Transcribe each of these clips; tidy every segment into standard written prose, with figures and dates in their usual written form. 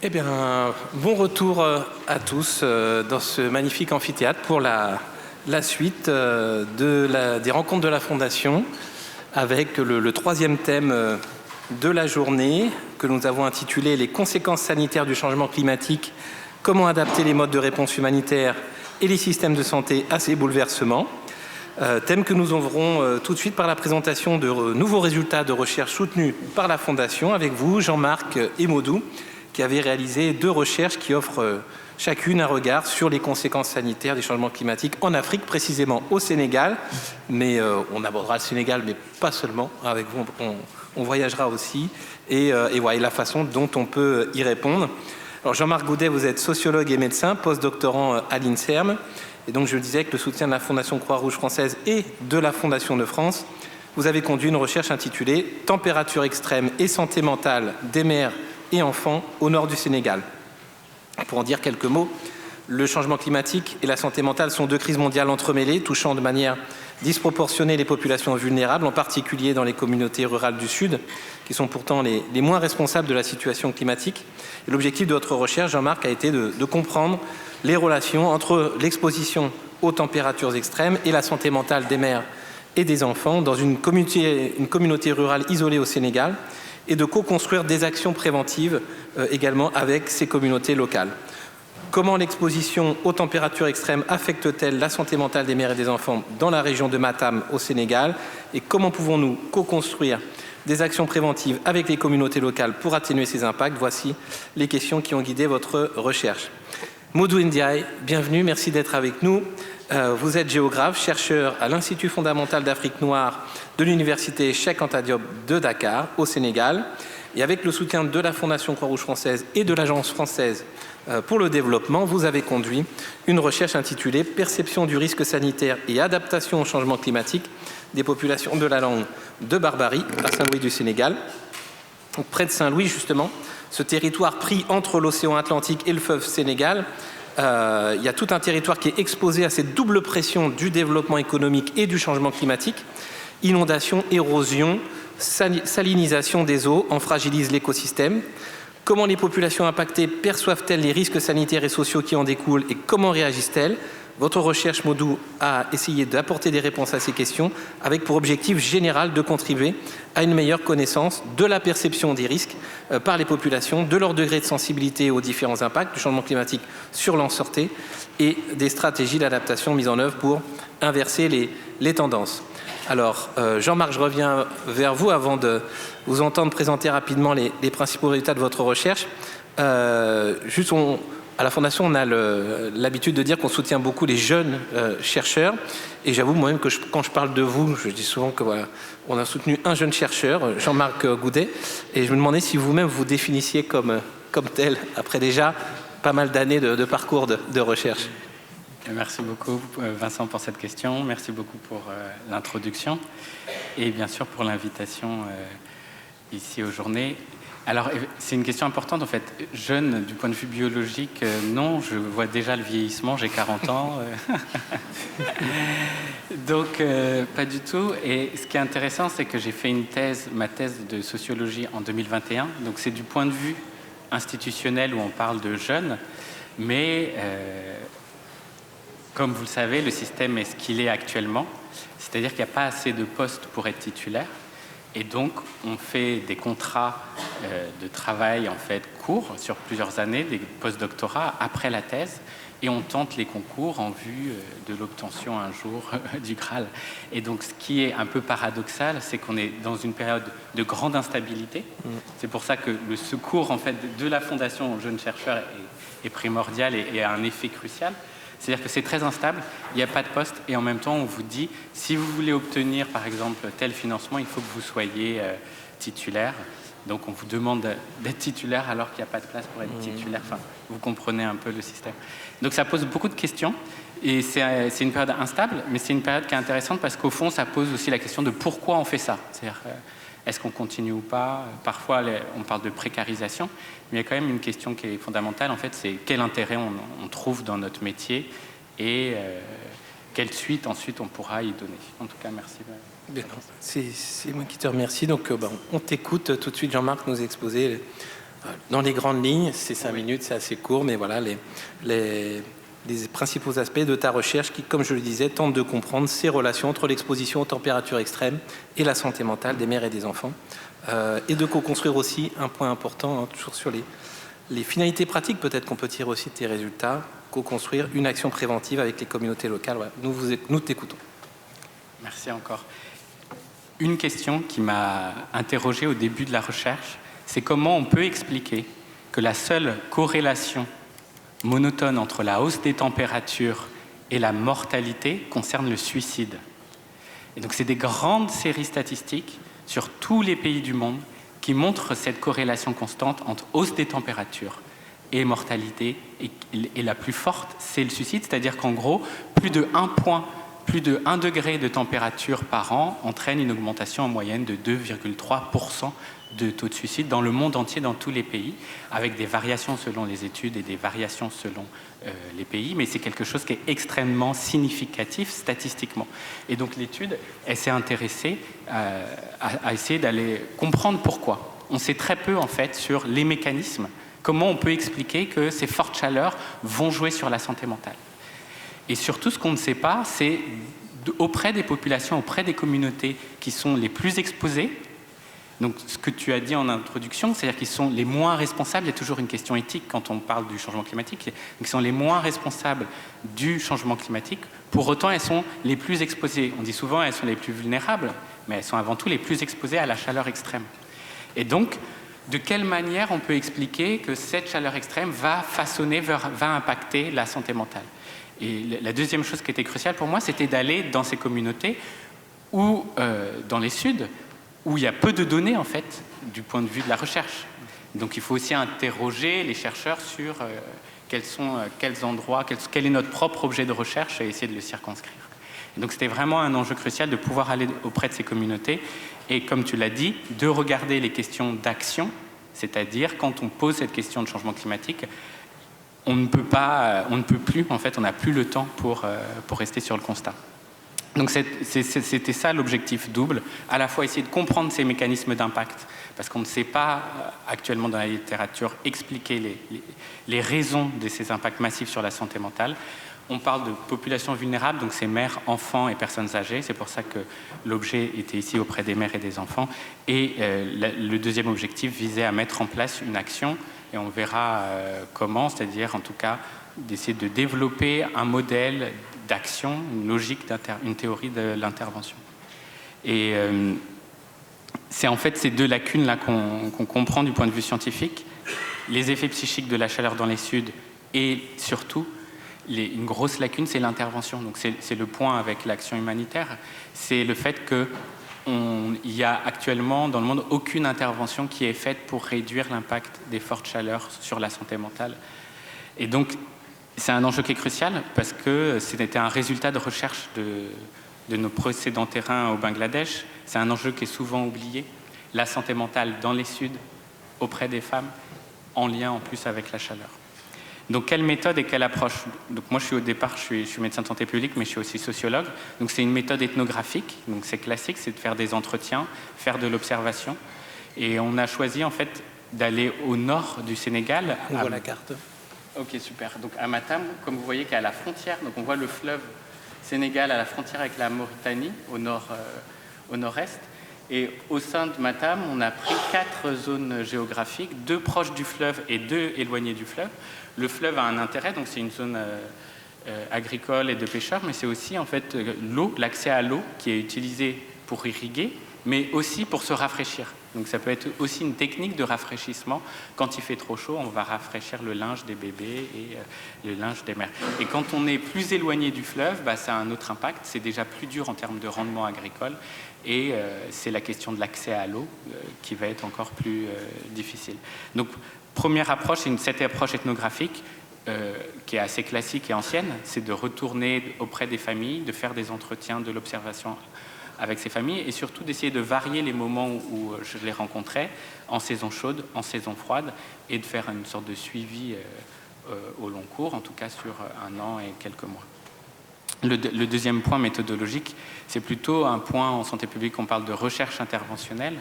Eh bien, bon retour à tous dans ce magnifique amphithéâtre pour la suite des rencontres de la Fondation avec le troisième thème de la journée que nous avons intitulé « Les conséquences sanitaires du changement climatique, comment adapter les modes de réponse humanitaire et les systèmes de santé à ces bouleversements ». Thème que nous ouvrons tout de suite par la présentation de nouveaux résultats de recherche soutenus par la Fondation avec vous, Jean-Marc et Maudou, qui avaient réalisé 2 recherches qui offrent chacune un regard sur les conséquences sanitaires des changements climatiques en Afrique, précisément au Sénégal. Mais on abordera le Sénégal, mais pas seulement. Avec vous, on voyagera aussi. Et voilà, la façon dont on peut y répondre. Alors Jean-Marc Goudet, vous êtes sociologue et médecin, post-doctorant à l'INSERM. Et donc je le disais, avec le soutien de la Fondation Croix-Rouge française et de la Fondation de France, vous avez conduit une recherche intitulée « Température extrême et santé mentale des mères et enfants au nord du Sénégal ». Pour en dire quelques mots, le changement climatique et la santé mentale sont 2 crises mondiales entremêlées, touchant de manière disproportionnée les populations vulnérables, en particulier dans les communautés rurales du Sud, qui sont pourtant les moins responsables de la situation climatique. Et l'objectif de votre recherche, Jean-Marc, a été de comprendre les relations entre l'exposition aux températures extrêmes et la santé mentale des mères et des enfants dans une communauté rurale isolée au Sénégal, et de co-construire des actions préventives également avec ces communautés locales. Comment l'exposition aux températures extrêmes affecte-t-elle la santé mentale des mères et des enfants dans la région de Matam au Sénégal, et comment pouvons-nous co-construire des actions préventives avec les communautés locales pour atténuer ces impacts? Voici les questions qui ont guidé votre recherche. Maudou Ndiaye, bienvenue, merci d'être avec nous. Vous êtes géographe, chercheur à l'Institut fondamental d'Afrique noire de l'Université Cheikh Anta Diop de Dakar, au Sénégal. Et avec le soutien de la Fondation Croix-Rouge française et de l'Agence française pour le développement, vous avez conduit une recherche intitulée « Perception du risque sanitaire et adaptation au changement climatique des populations de la langue de Barbarie à Saint-Louis du Sénégal ». Près de Saint-Louis, justement, ce territoire pris entre l'océan Atlantique et le fleuve Sénégal, il y a tout un territoire qui est exposé à cette double pression du développement économique et du changement climatique. Inondation, érosion, salinisation des eaux en fragilisent l'écosystème. Comment les populations impactées perçoivent-elles les risques sanitaires et sociaux qui en découlent et comment réagissent-elles? Votre recherche, Maudou, a essayé d'apporter des réponses à ces questions avec pour objectif général de contribuer à une meilleure connaissance de la perception des risques par les populations, de leur degré de sensibilité aux différents impacts du changement climatique sur l'en-sortie et des stratégies d'adaptation mises en œuvre pour inverser les tendances. Alors, Jean-Marc, je reviens vers vous avant de vous entendre présenter rapidement les principaux résultats de votre recherche. À la Fondation, on a l'habitude de dire qu'on soutient beaucoup les jeunes chercheurs. Et j'avoue moi-même que quand je parle de vous, je dis souvent que voilà, on a soutenu un jeune chercheur, Jean-Marc Goudet. Et je me demandais si vous-même vous définissiez comme tel, après déjà pas mal d'années de parcours de recherche. Merci beaucoup Vincent pour cette question. Merci beaucoup pour l'introduction et bien sûr pour l'invitation ici aux journées. Alors, c'est une question importante, en fait. Jeune, du point de vue biologique, non, je vois déjà le vieillissement, j'ai 40 ans. Donc, pas du tout. Et ce qui est intéressant, c'est que j'ai fait ma thèse de sociologie en 2021. Donc, c'est du point de vue institutionnel où on parle de jeunes. Mais, comme vous le savez, le système est ce qu'il est actuellement. C'est-à-dire qu'il n'y a pas assez de postes pour être titulaire. Et donc, on fait des contrats de travail en fait courts sur plusieurs années, des post-doctorats après la thèse, et on tente les concours en vue de l'obtention un jour du Graal. Et donc, ce qui est un peu paradoxal, c'est qu'on est dans une période de grande instabilité. C'est pour ça que le secours en fait de la Fondation aux jeunes chercheurs est primordial et a un effet crucial. C'est-à-dire que c'est très instable, il n'y a pas de poste, et en même temps, on vous dit, si vous voulez obtenir, par exemple, tel financement, il faut que vous soyez titulaire. Donc, on vous demande d'être titulaire alors qu'il n'y a pas de place pour être titulaire. Enfin, vous comprenez un peu le système. Donc, ça pose beaucoup de questions, et c'est une période instable, mais c'est une période qui est intéressante parce qu'au fond, ça pose aussi la question de pourquoi on fait ça. C'est-à-dire, est-ce qu'on continue ou pas? Parfois, on parle de précarisation, mais il y a quand même une question qui est fondamentale, en fait, c'est quel intérêt on trouve dans notre métier et quelle suite ensuite on pourra y donner. En tout cas, merci. C'est moi qui te remercie. Donc, on t'écoute tout de suite, Jean-Marc, nous exposer Dans les grandes lignes, c'est 5 minutes, c'est assez court, mais voilà les principaux aspects de ta recherche qui, comme je le disais, tentent de comprendre ces relations entre l'exposition aux températures extrêmes et la santé mentale des mères et des enfants. Et de co-construire aussi un point important, hein, toujours sur les finalités pratiques, peut-être qu'on peut tirer aussi de tes résultats, co-construire une action préventive avec les communautés locales. Voilà, nous t'écoutons. Merci encore. Une question qui m'a interrogé au début de la recherche, c'est comment on peut expliquer que la seule corrélation monotone entre la hausse des températures et la mortalité concerne le suicide. Et donc c'est des grandes séries statistiques sur tous les pays du monde qui montrent cette corrélation constante entre hausse des températures et mortalité. Et la plus forte, c'est le suicide, c'est-à-dire qu'en gros, plus de 1 degré de température par an entraîne une augmentation en moyenne de 2,3% de taux de suicide dans le monde entier, dans tous les pays, avec des variations selon les études et des variations selon les pays, mais c'est quelque chose qui est extrêmement significatif statistiquement. Et donc l'étude, elle s'est intéressée à essayer d'aller comprendre pourquoi. On sait très peu en fait sur les mécanismes, comment on peut expliquer que ces fortes chaleurs vont jouer sur la santé mentale. Et surtout, ce qu'on ne sait pas, c'est auprès des populations, auprès des communautés qui sont les plus exposées. Donc, ce que tu as dit en introduction, c'est-à-dire qu'ils sont les moins responsables. Il y a toujours une question éthique quand on parle du changement climatique. Ils sont les moins responsables du changement climatique. Pour autant, elles sont les plus exposées. On dit souvent qu'elles sont les plus vulnérables, mais elles sont avant tout les plus exposées à la chaleur extrême. Et donc, de quelle manière on peut expliquer que cette chaleur extrême va façonner, va impacter la santé mentale ? Et la deuxième chose qui était cruciale pour moi, c'était d'aller dans ces communautés ou dans les suds, où il y a peu de données, en fait, du point de vue de la recherche. Donc il faut aussi interroger les chercheurs sur quels endroits, quel est notre propre objet de recherche et essayer de le circonscrire. Et donc c'était vraiment un enjeu crucial de pouvoir aller auprès de ces communautés et, comme tu l'as dit, de regarder les questions d'action, c'est-à-dire quand on pose cette question de changement climatique, on ne peut plus, en fait, on n'a plus le temps pour rester sur le constat. Donc c'était ça l'objectif double, à la fois essayer de comprendre ces mécanismes d'impact, parce qu'on ne sait pas actuellement dans la littérature expliquer les raisons de ces impacts massifs sur la santé mentale. On parle de populations vulnérables, donc c'est mères, enfants et personnes âgées, c'est pour ça que l'objet était ici auprès des mères et des enfants. Et le deuxième objectif visait à mettre en place une action, et on verra comment, c'est-à-dire en tout cas d'essayer de développer un modèle d'action, une logique, une théorie de l'intervention. Et c'est en fait ces deux lacunes-là qu'on comprend du point de vue scientifique, les effets psychiques de la chaleur dans les suds et surtout, une grosse lacune, c'est l'intervention. Donc c'est le point avec l'action humanitaire, c'est le fait qu'il y a actuellement dans le monde aucune intervention qui est faite pour réduire l'impact des fortes chaleurs sur la santé mentale. Et donc, c'est un enjeu qui est crucial parce que c'était un résultat de recherche de nos précédents terrains au Bangladesh. C'est un enjeu qui est souvent oublié. La santé mentale dans les suds, auprès des femmes, en lien en plus avec la chaleur. Donc, quelle méthode et quelle approche ? Donc, moi, au départ, je suis médecin de santé publique, mais je suis aussi sociologue. Donc, c'est une méthode ethnographique. Donc, c'est classique, c'est de faire des entretiens, faire de l'observation. Et on a choisi, en fait, d'aller au nord du Sénégal. On voit la carte. Ok, super. Donc à Matam, comme vous voyez, qui est à la frontière, donc on voit le fleuve Sénégal à la frontière avec la Mauritanie, au nord-est. Et au sein de Matam, on a pris 4 zones géographiques, 2 proches du fleuve et 2 éloignées du fleuve. Le fleuve a un intérêt, donc c'est une zone agricole et de pêcheurs, mais c'est aussi en fait l'eau, l'accès à l'eau qui est utilisé pour irriguer, mais aussi pour se rafraîchir. Donc ça peut être aussi une technique de rafraîchissement. Quand il fait trop chaud, on va rafraîchir le linge des bébés et le linge des mères. Et quand on est plus éloigné du fleuve, ça a un autre impact. C'est déjà plus dur en termes de rendement agricole. Et c'est la question de l'accès à l'eau qui va être encore plus difficile. Donc première approche, c'est cette approche ethnographique qui est assez classique et ancienne. C'est de retourner auprès des familles, de faire des entretiens, de l'observation avec ces familles et surtout d'essayer de varier les moments où je les rencontrais, en saison chaude, en saison froide, et de faire une sorte de suivi au long cours, en tout cas sur 1 an et quelques mois. Le deuxième point méthodologique, c'est plutôt un point en santé publique, on parle de recherche interventionnelle.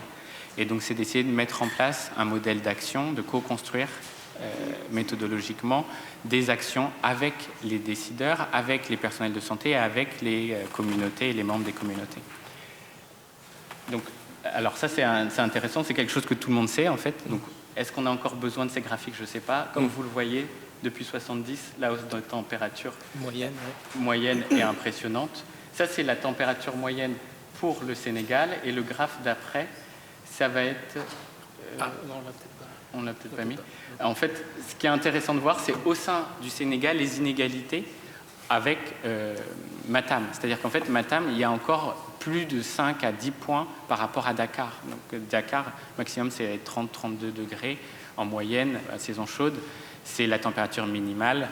Et donc, c'est d'essayer de mettre en place un modèle d'action, de co-construire méthodologiquement des actions avec les décideurs, avec les personnels de santé, avec les communautés et les membres des communautés. Donc, alors ça, c'est intéressant, c'est quelque chose que tout le monde sait, en fait. Donc, est-ce qu'on a encore besoin de ces graphiques? Je ne sais pas. Comme vous le voyez, depuis 70, la hausse de température moyenne est impressionnante. Ça, c'est la température moyenne pour le Sénégal. Et le graphe d'après, ça va être... on ne l'a peut-être pas mis. En fait, ce qui est intéressant de voir, c'est au sein du Sénégal, les inégalités avec Matam. C'est-à-dire qu'en fait, Matam, il y a encore plus de 5 à 10 points par rapport à Dakar. Donc, Dakar, maximum, c'est 30-32 degrés en moyenne, à saison chaude. C'est la température minimale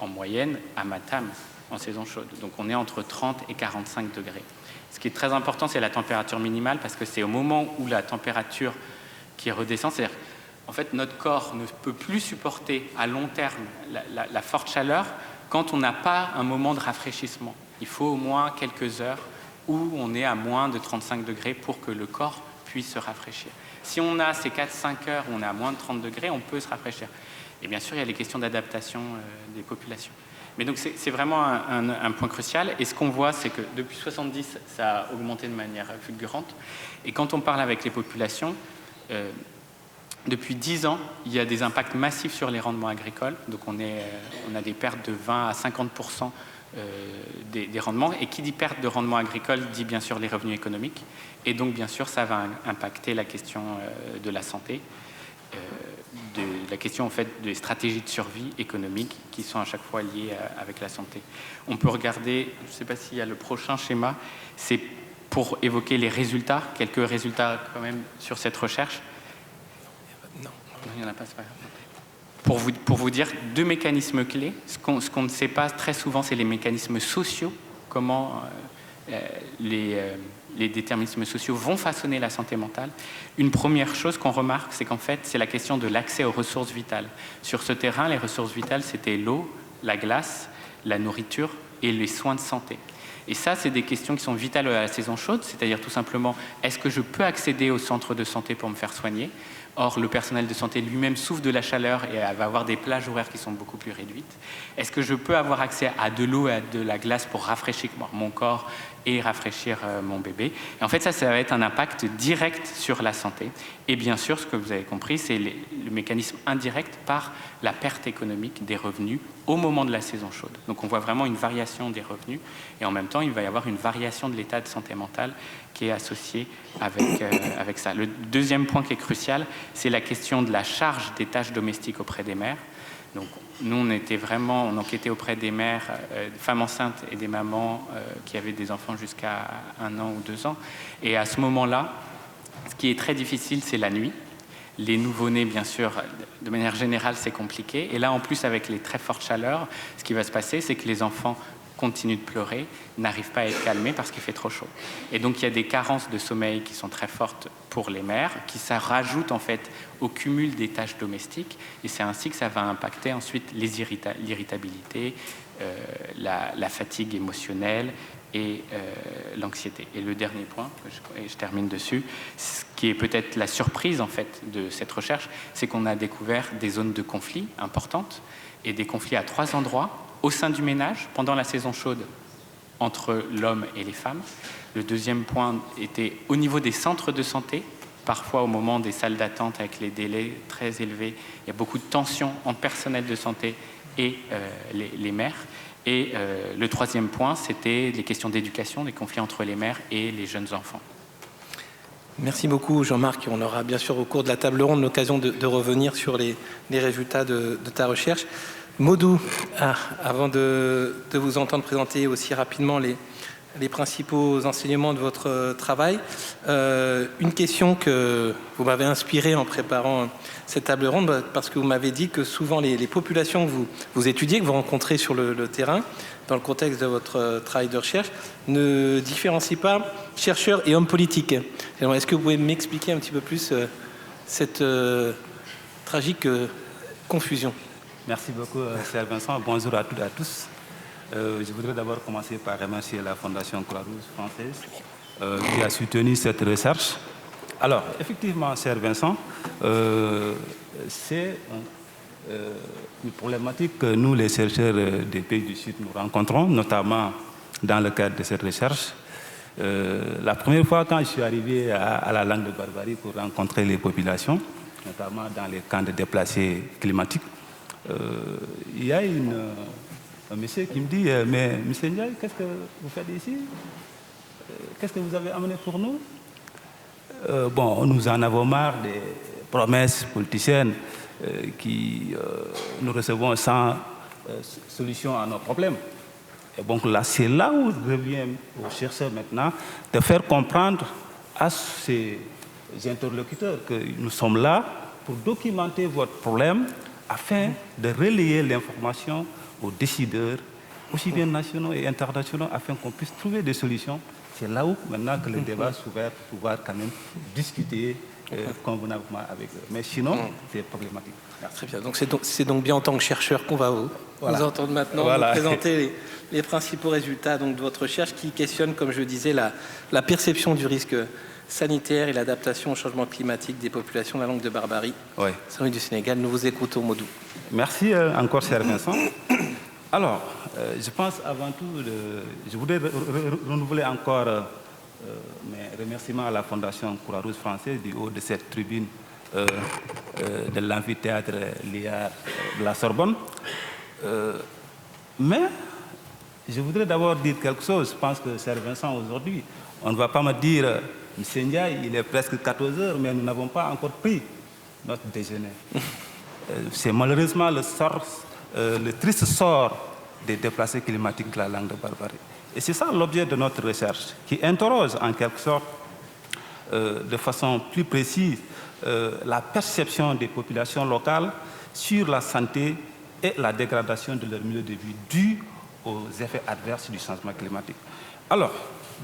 en moyenne à Matam en saison chaude. Donc, on est entre 30 et 45 degrés. Ce qui est très important, c'est la température minimale, parce que c'est au moment où la température qui redescend, c'est-à-dire en fait, notre corps ne peut plus supporter à long terme la forte chaleur quand on n'a pas un moment de rafraîchissement. Il faut au moins quelques heures où on est à moins de 35 degrés pour que le corps puisse se rafraîchir. Si on a ces 4-5 heures où on est à moins de 30 degrés, on peut se rafraîchir. Et bien sûr, il y a les questions d'adaptation des populations. Mais donc, c'est vraiment un point crucial. Et ce qu'on voit, c'est que depuis 70, ça a augmenté de manière fulgurante. Et quand on parle avec les populations, depuis 10 ans, il y a des impacts massifs sur les rendements agricoles. Donc, on a des pertes de 20 à 50% des rendements. Et qui dit perte de rendement agricole dit bien sûr les revenus économiques. Et donc, bien sûr, ça va impacter la question de la santé, de la question en fait des stratégies de survie économique qui sont à chaque fois liées avec la santé. On peut regarder, je ne sais pas s'il y a le prochain schéma, c'est pour évoquer les résultats, quelques résultats quand même sur cette recherche. Non, il n'y en a pas, c'est pas grave. Pour vous dire deux mécanismes clés. Ce qu'on ne sait pas très souvent, c'est les mécanismes sociaux, comment les déterminismes sociaux vont façonner la santé mentale. Une première chose qu'on remarque, c'est qu'en fait, c'est la question de l'accès aux ressources vitales. Sur ce terrain, les ressources vitales, c'était l'eau, la glace, la nourriture et les soins de santé. Et ça, c'est des questions qui sont vitales à la saison chaude, c'est-à-dire tout simplement, est-ce que je peux accéder au centre de santé pour me faire soigner? Or, le personnel de santé lui-même souffre de la chaleur et va avoir des plages horaires qui sont beaucoup plus réduites. Est-ce que je peux avoir accès à de l'eau et à de la glace pour rafraîchir mon corps et rafraîchir mon bébé? Et en fait, ça va être un impact direct sur la santé. Et bien sûr, ce que vous avez compris, c'est le mécanisme indirect par la perte économique des revenus au moment de la saison chaude. Donc, on voit vraiment une variation des revenus. Et en même temps, il va y avoir une variation de l'état de santé mentale qui est associée avec ça. Le deuxième point qui est crucial, c'est la question de la charge des tâches domestiques auprès des mères. Donc, nous, on enquêtait auprès des mères, des femmes enceintes et des mamans qui avaient des enfants jusqu'à 1 an ou 2 ans. Et à ce moment-là, ce qui est très difficile, c'est la nuit. Les nouveau-nés, bien sûr, de manière générale, c'est compliqué. Et là, en plus, avec les très fortes chaleurs, ce qui va se passer, c'est que les enfants continuent de pleurer, n'arrivent pas à être calmés parce qu'il fait trop chaud. Et donc, il y a des carences de sommeil qui sont très fortes pour les mères, qui ça rajoute en fait au cumul des tâches domestiques. Et c'est ainsi que ça va impacter ensuite l'irritabilité, la fatigue émotionnelle et l'anxiété. Et le dernier point, et je termine dessus, ce qui est peut-être la surprise en fait de cette recherche, c'est qu'on a découvert des zones de conflit importantes et des conflits à 3 endroits au sein du ménage pendant la saison chaude entre l'homme et les femmes. Le deuxième point était au niveau des centres de santé. Parfois, au moment des salles d'attente avec les délais très élevés, il y a beaucoup de tensions entre personnel de santé et les mères. Et le troisième point, c'était les questions d'éducation, des conflits entre les mères et les jeunes enfants. Merci beaucoup Jean-Marc. On aura bien sûr au cours de la table ronde l'occasion de revenir sur les résultats de ta recherche. Maudou, avant de vous entendre présenter aussi rapidement les principaux enseignements de votre travail, une question que vous m'avez inspirée en préparant cette table ronde, parce que vous m'avez dit que souvent les populations que vous étudiez, que vous rencontrez sur le terrain, dans le contexte de votre travail de recherche, ne différencient pas chercheurs et hommes politiques. Alors, est-ce que vous pouvez m'expliquer un petit peu plus cette tragique confusion ? Merci beaucoup, Serge Vincent. Bonjour à toutes et à tous. Je voudrais d'abord commencer par remercier la Fondation Croix-Rouge française qui a soutenu cette recherche Alors, effectivement, cher Vincent, c'est une problématique que nous, les chercheurs des pays du Sud, nous rencontrons, notamment dans le cadre de cette recherche. La première fois, quand je suis arrivé à la Langue de Barbarie pour rencontrer les populations, notamment dans les camps de déplacés climatiques, il y a un monsieur qui me dit « Mais M. Ndiaye, qu'est-ce que vous faites ici? Qu'est-ce que vous avez amené pour nous ?» Bon, nous en avons marre des promesses politiciennes qui nous recevons sans solution à nos problèmes. Et donc là, c'est là où revient aux chercheurs maintenant de faire comprendre à ces interlocuteurs que nous sommes là pour documenter votre problème afin de relayer l'information aux décideurs, aussi bien nationaux et internationaux, afin qu'on puisse trouver des solutions. C'est là où maintenant que le débat s'ouvre pour pouvoir quand même discuter convenablement avec eux. Mais sinon, c'est problématique. Très bien. Donc c'est donc bien en tant que chercheur qu'on va vous entendre maintenant vous présenter les principaux résultats donc, de votre recherche qui questionnent, comme je le disais, la perception du risque sanitaire et l'adaptation au changement climatique des populations de la langue de Barbarie. Oui. Salut du Sénégal, nous vous écoutons, Modou. Merci encore, cher Vincent. Alors, je pense avant tout, je voudrais renouveler encore mes remerciements à la Fondation Croix-Rouge française du haut de cette tribune de l'amphithéâtre Liard de la Sorbonne. Mais je voudrais d'abord dire quelque chose. Je pense que, cher Vincent, aujourd'hui, on ne va pas me dire « M. Ndiaye, il est presque 14 heures, mais nous n'avons pas encore pris notre déjeuner. » C'est malheureusement le triste sort des déplacés climatiques de la langue de Barbarie. Et c'est ça l'objet de notre recherche, qui interroge en quelque sorte, de façon plus précise, la perception des populations locales sur la santé et la dégradation de leur milieu de vie dû aux effets adverses du changement climatique. Alors,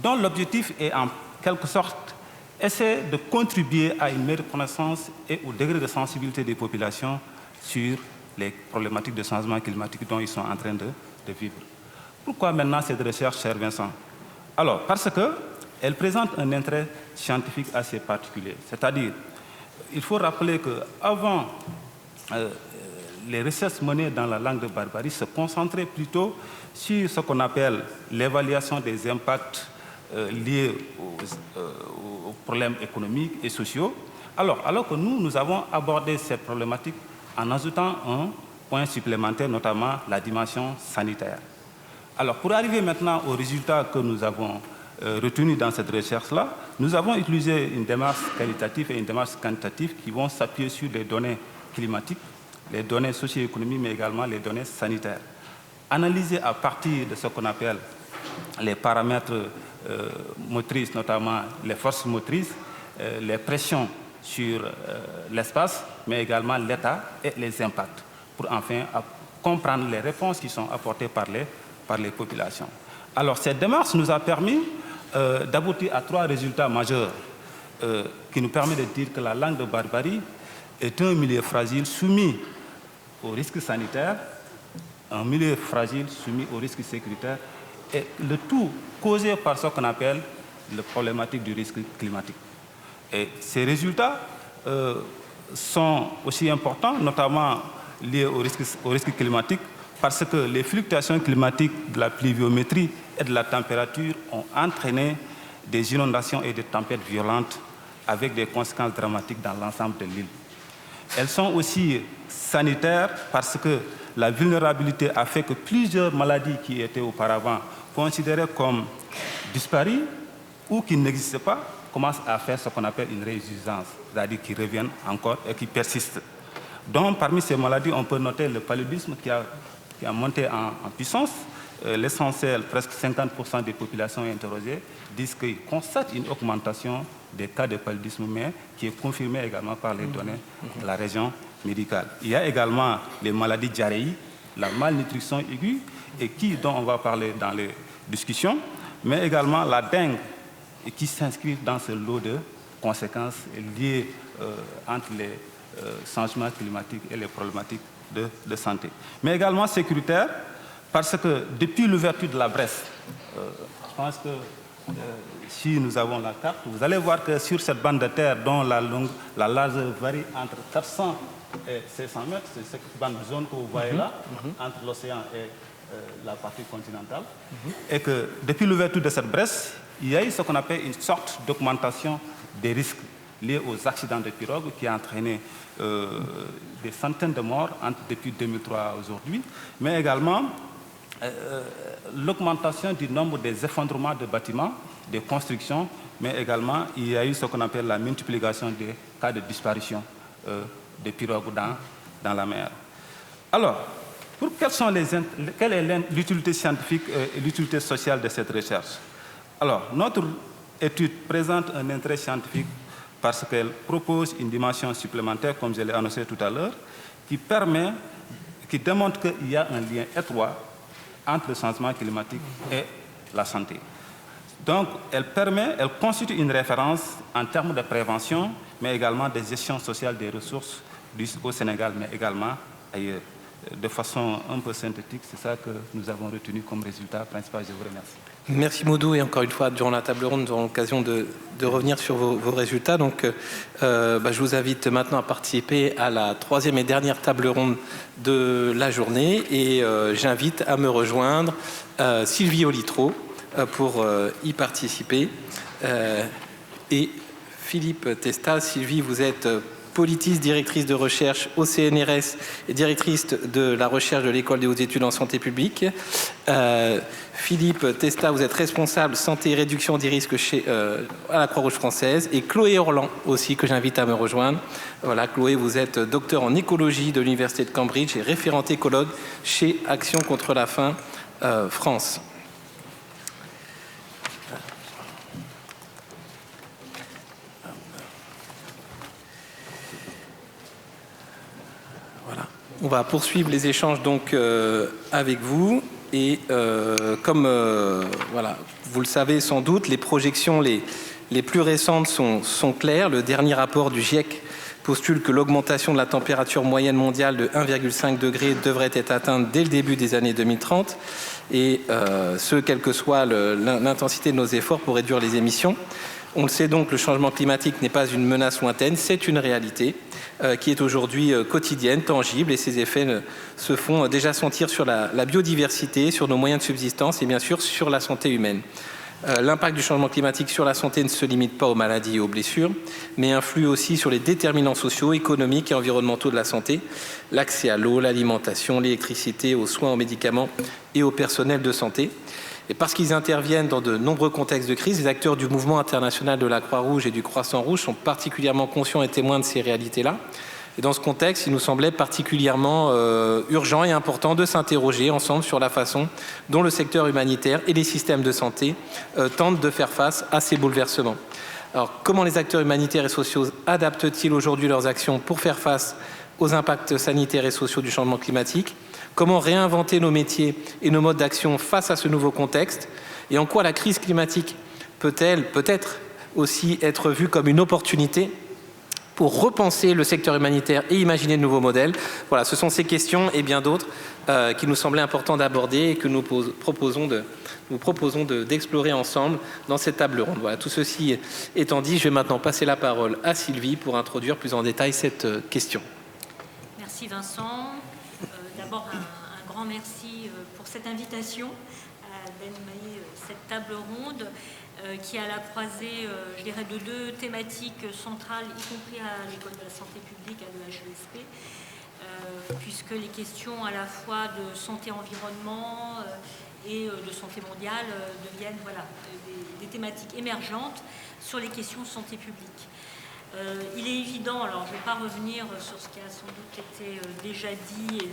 dont l'objectif est en quelque sorte essayer de contribuer à une meilleure connaissance et au degré de sensibilité des populations sur les problématiques de changement climatique dont ils sont en train de vivre. Pourquoi maintenant cette recherche, cher Vincent? Alors, parce qu'elle présente un intérêt scientifique assez particulier. C'est-à-dire, il faut rappeler qu'avant, les recherches menées dans la langue de Barbarie se concentraient plutôt sur ce qu'on appelle l'évaluation des impacts liés aux problèmes économiques et sociaux. Alors que nous avons abordé cette problématique en ajoutant un point supplémentaire, notamment la dimension sanitaire. Alors, pour arriver maintenant aux résultats que nous avons retenus dans cette recherche-là, nous avons utilisé une démarche qualitative et une démarche quantitative qui vont s'appuyer sur les données climatiques, les données socio-économiques, mais également les données sanitaires. Analysées à partir de ce qu'on appelle les paramètres motrices, notamment les forces motrices, les pressions sur l'espace, mais également l'état et les impacts, pour enfin comprendre les réponses qui sont apportées par les populations. Alors, cette démarche nous a permis d'aboutir à 3 résultats majeurs qui nous permettent de dire que la langue de Barbarie est un milieu fragile soumis aux risques sanitaires, un milieu fragile soumis aux risques sécuritaires, et le tout causé par ce qu'on appelle la problématique du risque climatique. Et ces résultats sont aussi importants, notamment liés au risque climatique, parce que les fluctuations climatiques de la pluviométrie et de la température ont entraîné des inondations et des tempêtes violentes avec des conséquences dramatiques dans l'ensemble de l'île. Elles sont aussi sanitaires parce que la vulnérabilité a fait que plusieurs maladies qui étaient auparavant considérées comme disparues ou qui n'existaient pas commencent à faire ce qu'on appelle une résurgence, c'est-à-dire qui reviennent encore et qui persistent. Donc, parmi ces maladies, on peut noter le paludisme qui a monté en puissance. L'essentiel, presque 50% des populations interrogées disent qu'ils constatent une augmentation des cas de paludisme, mais qui est confirmée également par les données de la région médicale. Il y a également les maladies diarrhéiques, la malnutrition aiguë, et dont on va parler dans les discussions, mais également la dengue, et qui s'inscrit dans ce lot de conséquences liées entre les changements climatiques et les problématiques de santé. Mais également sécuritaire, parce que depuis l'ouverture de la Bresse, je pense que si nous avons la carte, vous allez voir que sur cette bande de terre dont la largeur varie entre 400 et 500 mètres, c'est cette bande jaune que vous voyez là, entre l'océan et la partie continentale, et que depuis l'ouverture de cette brèche, il y a eu ce qu'on appelle une sorte d'augmentation des risques liés aux accidents de pirogue qui a entraîné des centaines de morts depuis 2003 à aujourd'hui, mais également l'augmentation du nombre des effondrements de bâtiments, des constructions, mais également il y a eu ce qu'on appelle la multiplication des cas de disparition des pirogues dans la mer. Alors, quelle est l'utilité scientifique et l'utilité sociale de cette recherche? Alors, notre étude présente un intérêt scientifique parce qu'elle propose une dimension supplémentaire, comme je l'ai annoncé tout à l'heure, qui démontre qu'il y a un lien étroit entre le changement climatique et la santé. Donc, elle constitue une référence en termes de prévention, mais également de gestion sociale des ressources au Sénégal, mais également ailleurs. De façon un peu synthétique, c'est ça que nous avons retenu comme résultat principal. Je vous remercie. Merci Maudou, et encore une fois, durant la table ronde, nous aurons l'occasion de revenir sur vos résultats. Donc, je vous invite maintenant à participer à la troisième et dernière table ronde de la journée, et j'invite à me rejoindre Sylvie Olitreau pour y participer, et Philippe Testa. Sylvie, vous êtes politiste, directrice de recherche au CNRS et directrice de la recherche de l'École des hautes études en santé publique. Philippe Testa, vous êtes responsable santé et réduction des risques à la Croix-Rouge française. Et Chloé Orlan aussi, que j'invite à me rejoindre. Voilà, Chloé, vous êtes docteur en écologie de l'Université de Cambridge et référente écologue chez Action contre la faim France. On va poursuivre les échanges donc avec vous, et comme voilà, vous le savez sans doute, les projections les plus récentes sont claires. Le dernier rapport du GIEC postule que l'augmentation de la température moyenne mondiale de 1,5 degré devrait être atteinte dès le début des années 2030, et ce, quelle que soit l'intensité de nos efforts pour réduire les émissions. On le sait donc, le changement climatique n'est pas une menace lointaine, c'est une réalité qui est aujourd'hui quotidienne, tangible, et ses effets se font déjà sentir sur la biodiversité, sur nos moyens de subsistance et bien sûr sur la santé humaine. L'impact du changement climatique sur la santé ne se limite pas aux maladies et aux blessures, mais influe aussi sur les déterminants sociaux, économiques et environnementaux de la santé, l'accès à l'eau, l'alimentation, l'électricité, aux soins, aux médicaments et au personnel de santé. Et parce qu'ils interviennent dans de nombreux contextes de crise, les acteurs du mouvement international de la Croix-Rouge et du Croissant-Rouge sont particulièrement conscients et témoins de ces réalités-là. Et dans ce contexte, il nous semblait particulièrement urgent et important de s'interroger ensemble sur la façon dont le secteur humanitaire et les systèmes de santé tentent de faire face à ces bouleversements. Alors, comment les acteurs humanitaires et sociaux adaptent-ils aujourd'hui leurs actions pour faire face aux impacts sanitaires et sociaux du changement climatique ? Comment réinventer nos métiers et nos modes d'action face à ce nouveau contexte? Et en quoi la crise climatique peut-elle peut-être aussi être vue comme une opportunité pour repenser le secteur humanitaire et imaginer de nouveaux modèles? Voilà, ce sont ces questions et bien d'autres qui nous semblaient importants d'aborder et que nous proposons d'explorer ensemble dans cette table ronde. Voilà, tout ceci étant dit, je vais maintenant passer la parole à Sylvie pour introduire plus en détail cette question. Merci Vincent. D'abord, un grand merci pour cette invitation d'animer cette table ronde qui est à la croisée, je dirais, de deux thématiques centrales, y compris à l'École de la santé publique, à l'EHESP, puisque les questions à la fois de santé-environnement et de santé mondiale deviennent des thématiques émergentes sur les questions de santé publique. Il est évident, alors je ne vais pas revenir sur ce qui a sans doute été déjà dit et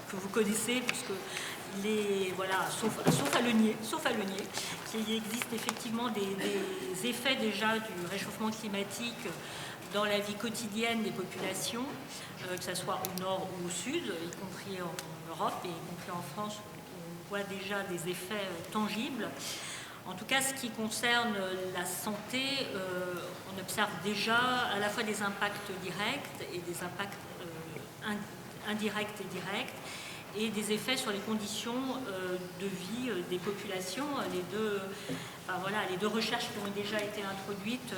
que vous connaissez, puisque sauf à le nier, qu'il existe effectivement des effets déjà du réchauffement climatique dans la vie quotidienne des populations, que ce soit au nord ou au sud, y compris en Europe et y compris en France, où on voit déjà des effets tangibles. En tout cas, ce qui concerne la santé, on observe déjà à la fois des impacts directs et des impacts indirects et directs. et des effets sur les conditions de vie des populations. Les deux recherches qui ont déjà été introduites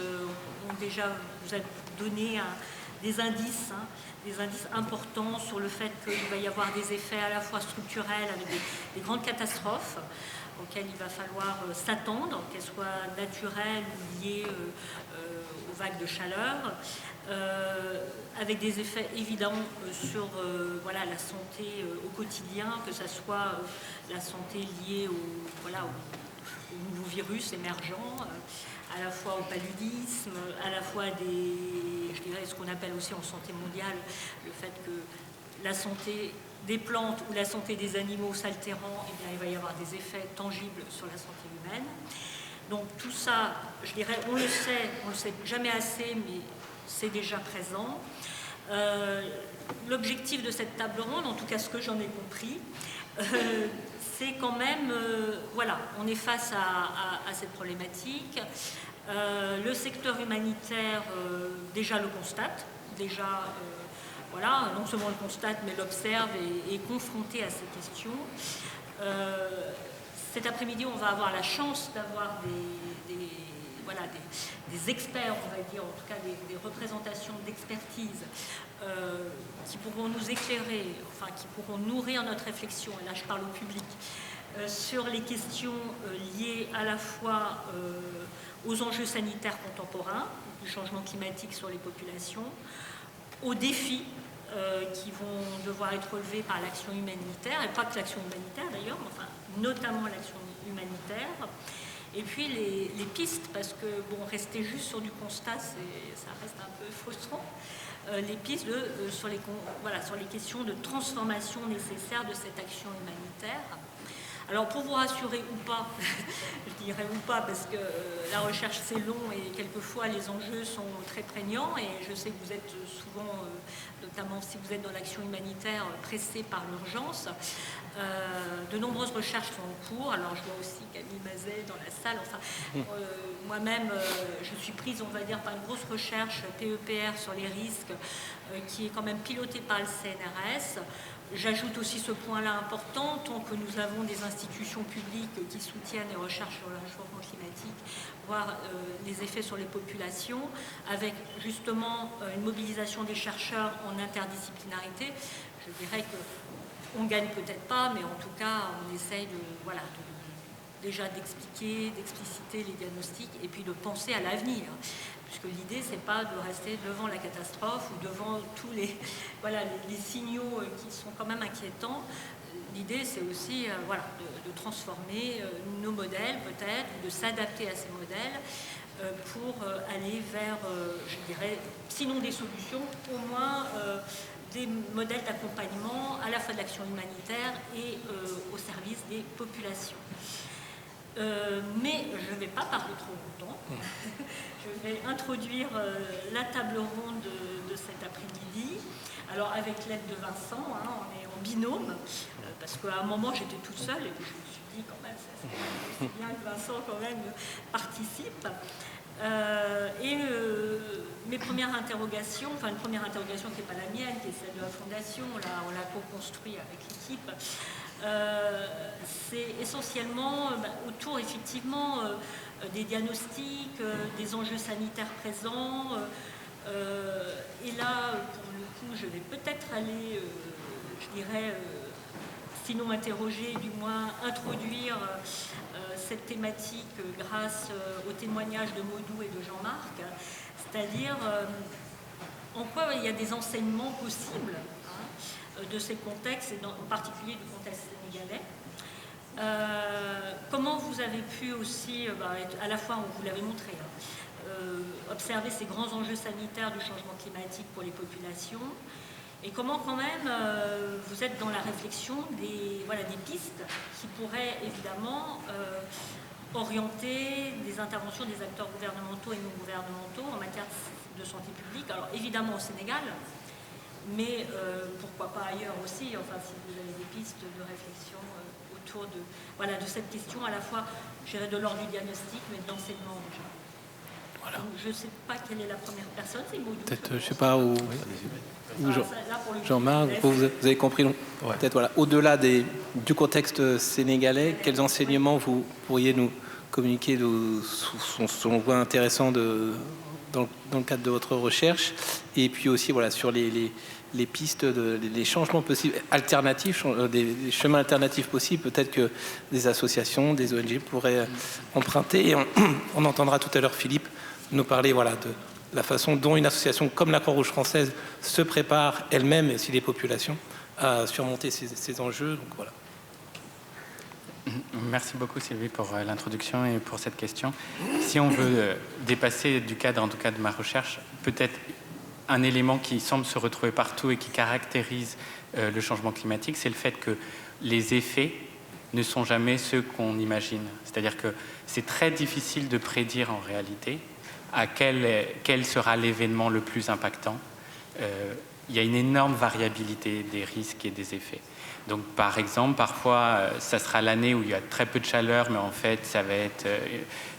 ont déjà vous a donné des indices importants sur le fait qu'il va y avoir des effets à la fois structurels avec des grandes catastrophes auxquelles il va falloir s'attendre, qu'elles soient naturelles ou liées aux vagues de chaleur, avec des effets évidents sur la santé au quotidien, que ce soit la santé liée au nouveaux virus émergents, à la fois au paludisme, à la fois ce qu'on appelle aussi en santé mondiale, le fait que la santé des plantes ou la santé des animaux s'altérant, eh bien, il va y avoir des effets tangibles sur la santé humaine. Donc tout ça, on le sait jamais assez, mais c'est déjà présent. L'objectif de cette table ronde, en tout cas ce que j'en ai compris, c'est quand même, on est face à cette problématique. Le secteur humanitaire déjà le constate, non seulement le constate, mais l'observe et est confronté à ces questions. Cet après-midi, on va avoir la chance d'avoir des experts, on va dire, en tout cas des représentations d'expertise qui pourront nous éclairer, qui pourront nourrir notre réflexion, et là je parle au public, sur les questions liées à la fois aux enjeux sanitaires contemporains, du changement climatique sur les populations, aux défis qui vont devoir être relevés par l'action humanitaire, et pas que l'action humanitaire d'ailleurs, mais notamment l'action humanitaire, et puis les pistes, parce que rester juste sur du constat, ça reste un peu frustrant, les pistes sur les questions de transformation nécessaires de cette action humanitaire. Alors pour vous rassurer ou pas, je dirais ou pas, parce que la recherche c'est long et quelquefois les enjeux sont très prégnants, et je sais que vous êtes souvent, notamment si vous êtes dans l'action humanitaire, pressé par l'urgence. De nombreuses recherches sont en cours, alors je vois aussi Camille Mazet dans la salle, moi-même je suis prise, on va dire, par une grosse recherche PEPR sur les risques qui est quand même pilotée par le CNRS. J'ajoute aussi ce point-là important, tant que nous avons des institutions publiques qui soutiennent les recherches sur le réchauffement climatique, voire les effets sur les populations, avec justement une mobilisation des chercheurs en interdisciplinarité. Je dirais qu'on ne gagne peut-être pas, mais en tout cas, on essaye déjà d'expliquer, d'expliciter les diagnostics et puis de penser à l'avenir. Puisque l'idée, c'est pas de rester devant la catastrophe ou devant tous les signaux qui sont quand même inquiétants. L'idée, c'est aussi de transformer nos modèles, peut-être, ou de s'adapter à ces modèles pour aller vers, je dirais, sinon des solutions, au moins des modèles d'accompagnement à la fois de l'action humanitaire et au service des populations. Mais je ne vais pas parler trop longtemps. Je vais introduire la table ronde de cet après-midi. Alors avec l'aide de Vincent, on est en binôme, parce qu'à un moment j'étais toute seule et puis je me suis dit quand même, c'est bien que Vincent quand même participe. Mes premières interrogations, une première interrogation qui n'est pas la mienne, qui est celle de la Fondation, on l'a co-construit avec l'équipe, c'est essentiellement autour effectivement des diagnostics, des enjeux sanitaires présents. Et là, pour le coup, je vais peut-être aller, sinon interroger, du moins introduire cette thématique grâce au témoignage de Maudou et de Jean-Marc, c'est-à-dire en quoi il y a des enseignements possibles de ces contextes, et en particulier du contexte sénégalais. Comment vous avez pu aussi, à la fois, vous l'avez montré, observer ces grands enjeux sanitaires du changement climatique pour les populations, et comment quand même vous êtes dans la réflexion des pistes qui pourraient évidemment orienter des interventions des acteurs gouvernementaux et non gouvernementaux en matière de santé publique, alors évidemment au Sénégal, mais pourquoi pas ailleurs aussi, si vous avez des pistes de réflexion autour de cette question à la fois, je dirais, de l'ordre du diagnostic, mais de l'enseignement déjà. Voilà. Donc, je ne sais pas quelle est la première personne, c'est Maudou. Peut-être, je ne sais pas où. ou Jean-Marc, vous avez compris, peut-être voilà, au-delà du contexte sénégalais, quels enseignements vous pourriez nous communiquer selon vous intéressants dans le cadre de votre recherche, et puis aussi voilà, sur les pistes, les changements possibles, alternatifs, des chemins alternatifs possibles, peut-être que des associations, des ONG pourraient emprunter. Et on entendra tout à l'heure Philippe nous parler voilà, de la façon dont une association comme la Croix-Rouge française se prépare elle-même, et aussi les populations, à surmonter ces enjeux. Donc, voilà. Merci beaucoup Sylvie pour l'introduction et pour cette question. Si on veut dépasser du cadre, en tout cas de ma recherche, peut-être un élément qui semble se retrouver partout et qui caractérise le changement climatique, c'est le fait que les effets ne sont jamais ceux qu'on imagine. C'est-à-dire que c'est très difficile de prédire en réalité à quel sera l'événement le plus impactant. Il y a une énorme variabilité des risques et des effets. Donc, par exemple, parfois, ça sera l'année où il y a très peu de chaleur, mais en fait, ça va être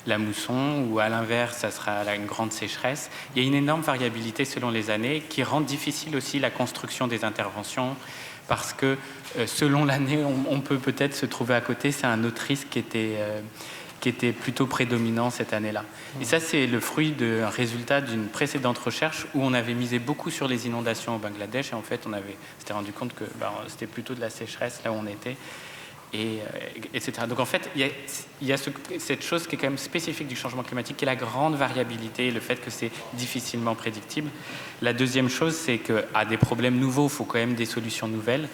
la mousson, ou à l'inverse, ça sera une grande sécheresse. Il y a une énorme variabilité selon les années qui rend difficile aussi la construction des interventions, parce que selon l'année, on peut peut-être se trouver à côté. C'est un autre risque qui était plutôt prédominant cette année-là. Et ça, c'est le fruit d'un résultat d'une précédente recherche où on avait misé beaucoup sur les inondations au Bangladesh, et en fait, on s'était rendu compte que c'était plutôt de la sécheresse là où on était, etc. Donc en fait, il y a cette chose qui est quand même spécifique du changement climatique, qui est la grande variabilité et le fait que c'est difficilement prédictible. La deuxième chose, c'est qu'à des problèmes nouveaux, il faut quand même des solutions nouvelles.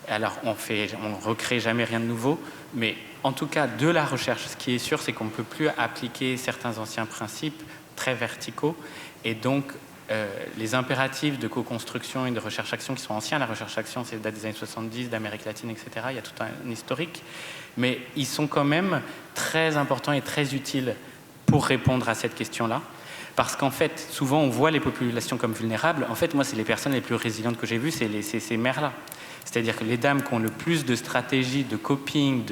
Alors, on ne recrée jamais rien de nouveau, mais en tout cas, de la recherche, ce qui est sûr, c'est qu'on ne peut plus appliquer certains anciens principes très verticaux. Et donc, les impératifs de co-construction et de recherche-action qui sont anciens, la recherche-action, c'est date des années 70, d'Amérique latine, etc. Il y a tout un historique. Mais ils sont quand même très importants et très utiles pour répondre à cette question-là. Parce qu'en fait, souvent, on voit les populations comme vulnérables. En fait, moi, c'est les personnes les plus résilientes que j'ai vues, c'est ces mères-là. C'est-à-dire que les dames qui ont le plus de stratégies, de coping,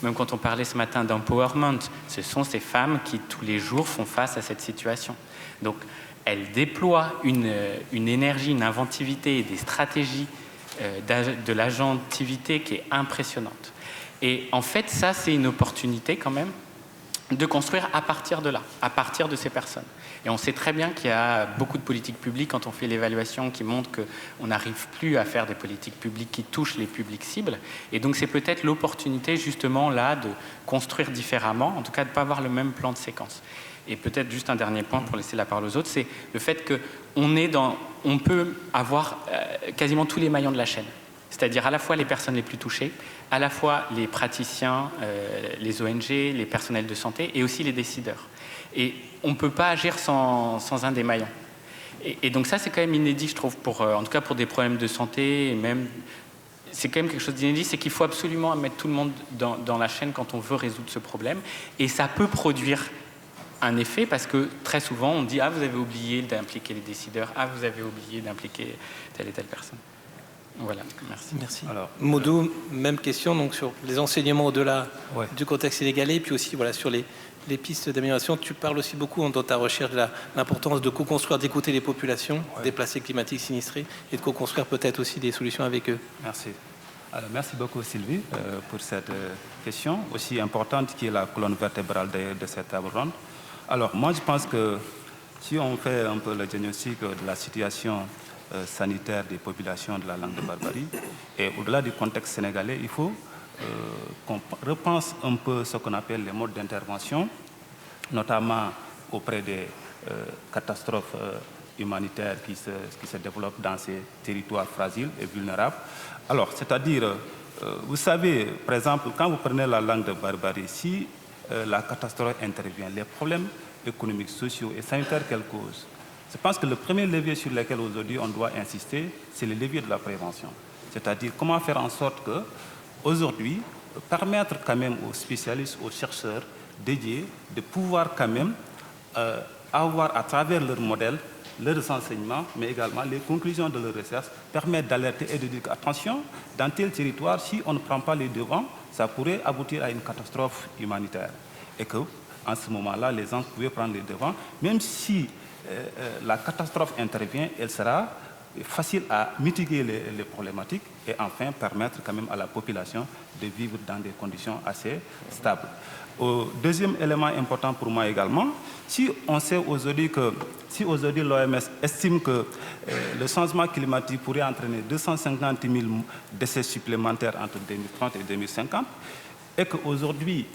même quand on parlait ce matin d'empowerment, ce sont ces femmes qui, tous les jours, font face à cette situation. Donc, elles déploient une énergie, une inventivité et des stratégies de l'agentivité qui est impressionnante. Et en fait, ça, c'est une opportunité quand même de construire à partir de là, à partir de ces personnes. Et on sait très bien qu'il y a beaucoup de politiques publiques, quand on fait l'évaluation, qui montrent qu'on n'arrive plus à faire des politiques publiques qui touchent les publics cibles. Et donc c'est peut-être l'opportunité justement là de construire différemment, en tout cas de ne pas avoir le même plan de séquence. Et peut-être juste un dernier point pour laisser la parole aux autres, c'est le fait qu'on peut avoir quasiment tous les maillons de la chaîne. C'est-à-dire à la fois les personnes les plus touchées, à la fois les praticiens, les ONG, les personnels de santé et aussi les décideurs. Et on ne peut pas agir sans un des maillons. Et donc ça, c'est quand même inédit, je trouve, en tout cas pour des problèmes de santé, et même, c'est quand même quelque chose d'inédit, c'est qu'il faut absolument mettre tout le monde dans la chaîne quand on veut résoudre ce problème. Et ça peut produire un effet, parce que très souvent, on dit « Ah, vous avez oublié d'impliquer les décideurs. Ah, vous avez oublié d'impliquer telle et telle personne. » Voilà, merci. Merci. Alors, Modou, même question donc, sur les enseignements au-delà du contexte sénégalais, puis aussi voilà, sur les pistes d'amélioration. Tu parles aussi beaucoup dans ta recherche de l'importance de co-construire, d'écouter les populations, déplacées climatiques sinistrées, et de co-construire peut-être aussi des solutions avec eux. Merci. Alors, merci beaucoup Sylvie pour cette question aussi importante qui est la colonne vertébrale de cette table ronde. Alors moi je pense que si on fait un peu le diagnostic de la situation sanitaire des populations de la langue de Barbarie, et au-delà du contexte sénégalais, il faut qu'on repense un peu ce qu'on appelle les modes d'intervention, notamment auprès des catastrophes humanitaires qui se développent dans ces territoires fragiles et vulnérables. Alors, c'est-à-dire, vous savez, par exemple, quand vous prenez la langue de Barbarie, si la catastrophe intervient, les problèmes économiques, sociaux et sanitaires qu'elle cause, je pense que le premier levier sur lequel aujourd'hui on doit insister, c'est le levier de la prévention. C'est-à-dire comment faire en sorte que, aujourd'hui, permettre quand même aux spécialistes, aux chercheurs dédiés de pouvoir quand même avoir à travers leur modèle, leurs enseignements, mais également les conclusions de leurs recherches, permettre d'alerter et de dire attention, dans tel territoire, si on ne prend pas les devants, ça pourrait aboutir à une catastrophe humanitaire. Et qu'en ce moment-là, les gens pouvaient prendre les devants, même si la catastrophe intervient, elle sera facile à mitiguer les problématiques et enfin permettre quand même à la population de vivre dans des conditions assez stables. Deuxième élément important pour moi également, si on sait aujourd'hui l'OMS estime que le changement climatique pourrait entraîner 250 000 décès supplémentaires entre 2030 et 2050, et qu'aujourd'hui,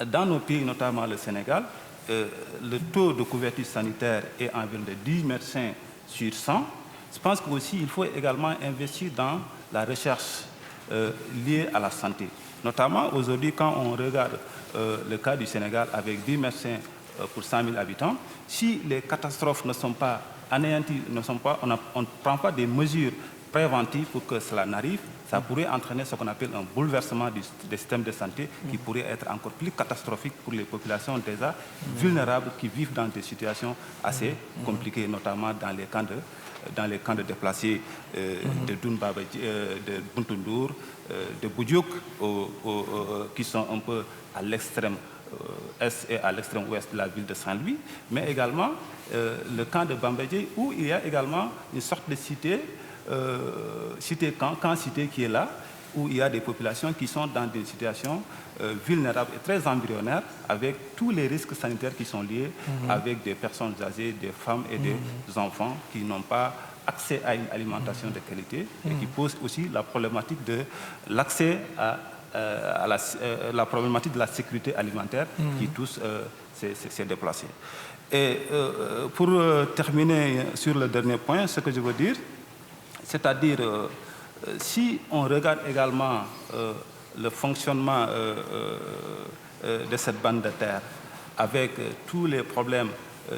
dans nos pays, notamment le Sénégal, le taux de couverture sanitaire est environ de 10 médecins sur 100, je pense qu'aussi il faut également investir dans la recherche liée à la santé. Notamment aujourd'hui, quand on regarde le cas du Sénégal avec 10 médecins pour 100 000 habitants, si les catastrophes ne sont pas anéanties, on ne prend pas des mesures préventives pour que cela n'arrive, ça pourrait entraîner ce qu'on appelle un bouleversement des systèmes de santé qui pourrait être encore plus catastrophique pour les populations déjà vulnérables qui vivent dans des situations assez compliquées, notamment dans les camps de déplacés de de Buntundur, de Boudiouk, qui sont un peu à l'extrême est et à l'extrême ouest de la ville de Saint-Louis, mais également le camp de Bambadji, où il y a également une sorte de cité qui est là, où il y a des populations qui sont dans des situations vulnérables et très embryonnaires, avec tous les risques sanitaires qui sont liés, avec des personnes âgées, des femmes et des enfants qui n'ont pas accès à une alimentation de qualité et qui posent aussi la problématique de l'accès à la problématique de la sécurité alimentaire qui touche ces déplacés. Et pour terminer sur le dernier point, ce que je veux dire, c'est-à-dire si on regarde également le fonctionnement de cette bande de terre avec tous les problèmes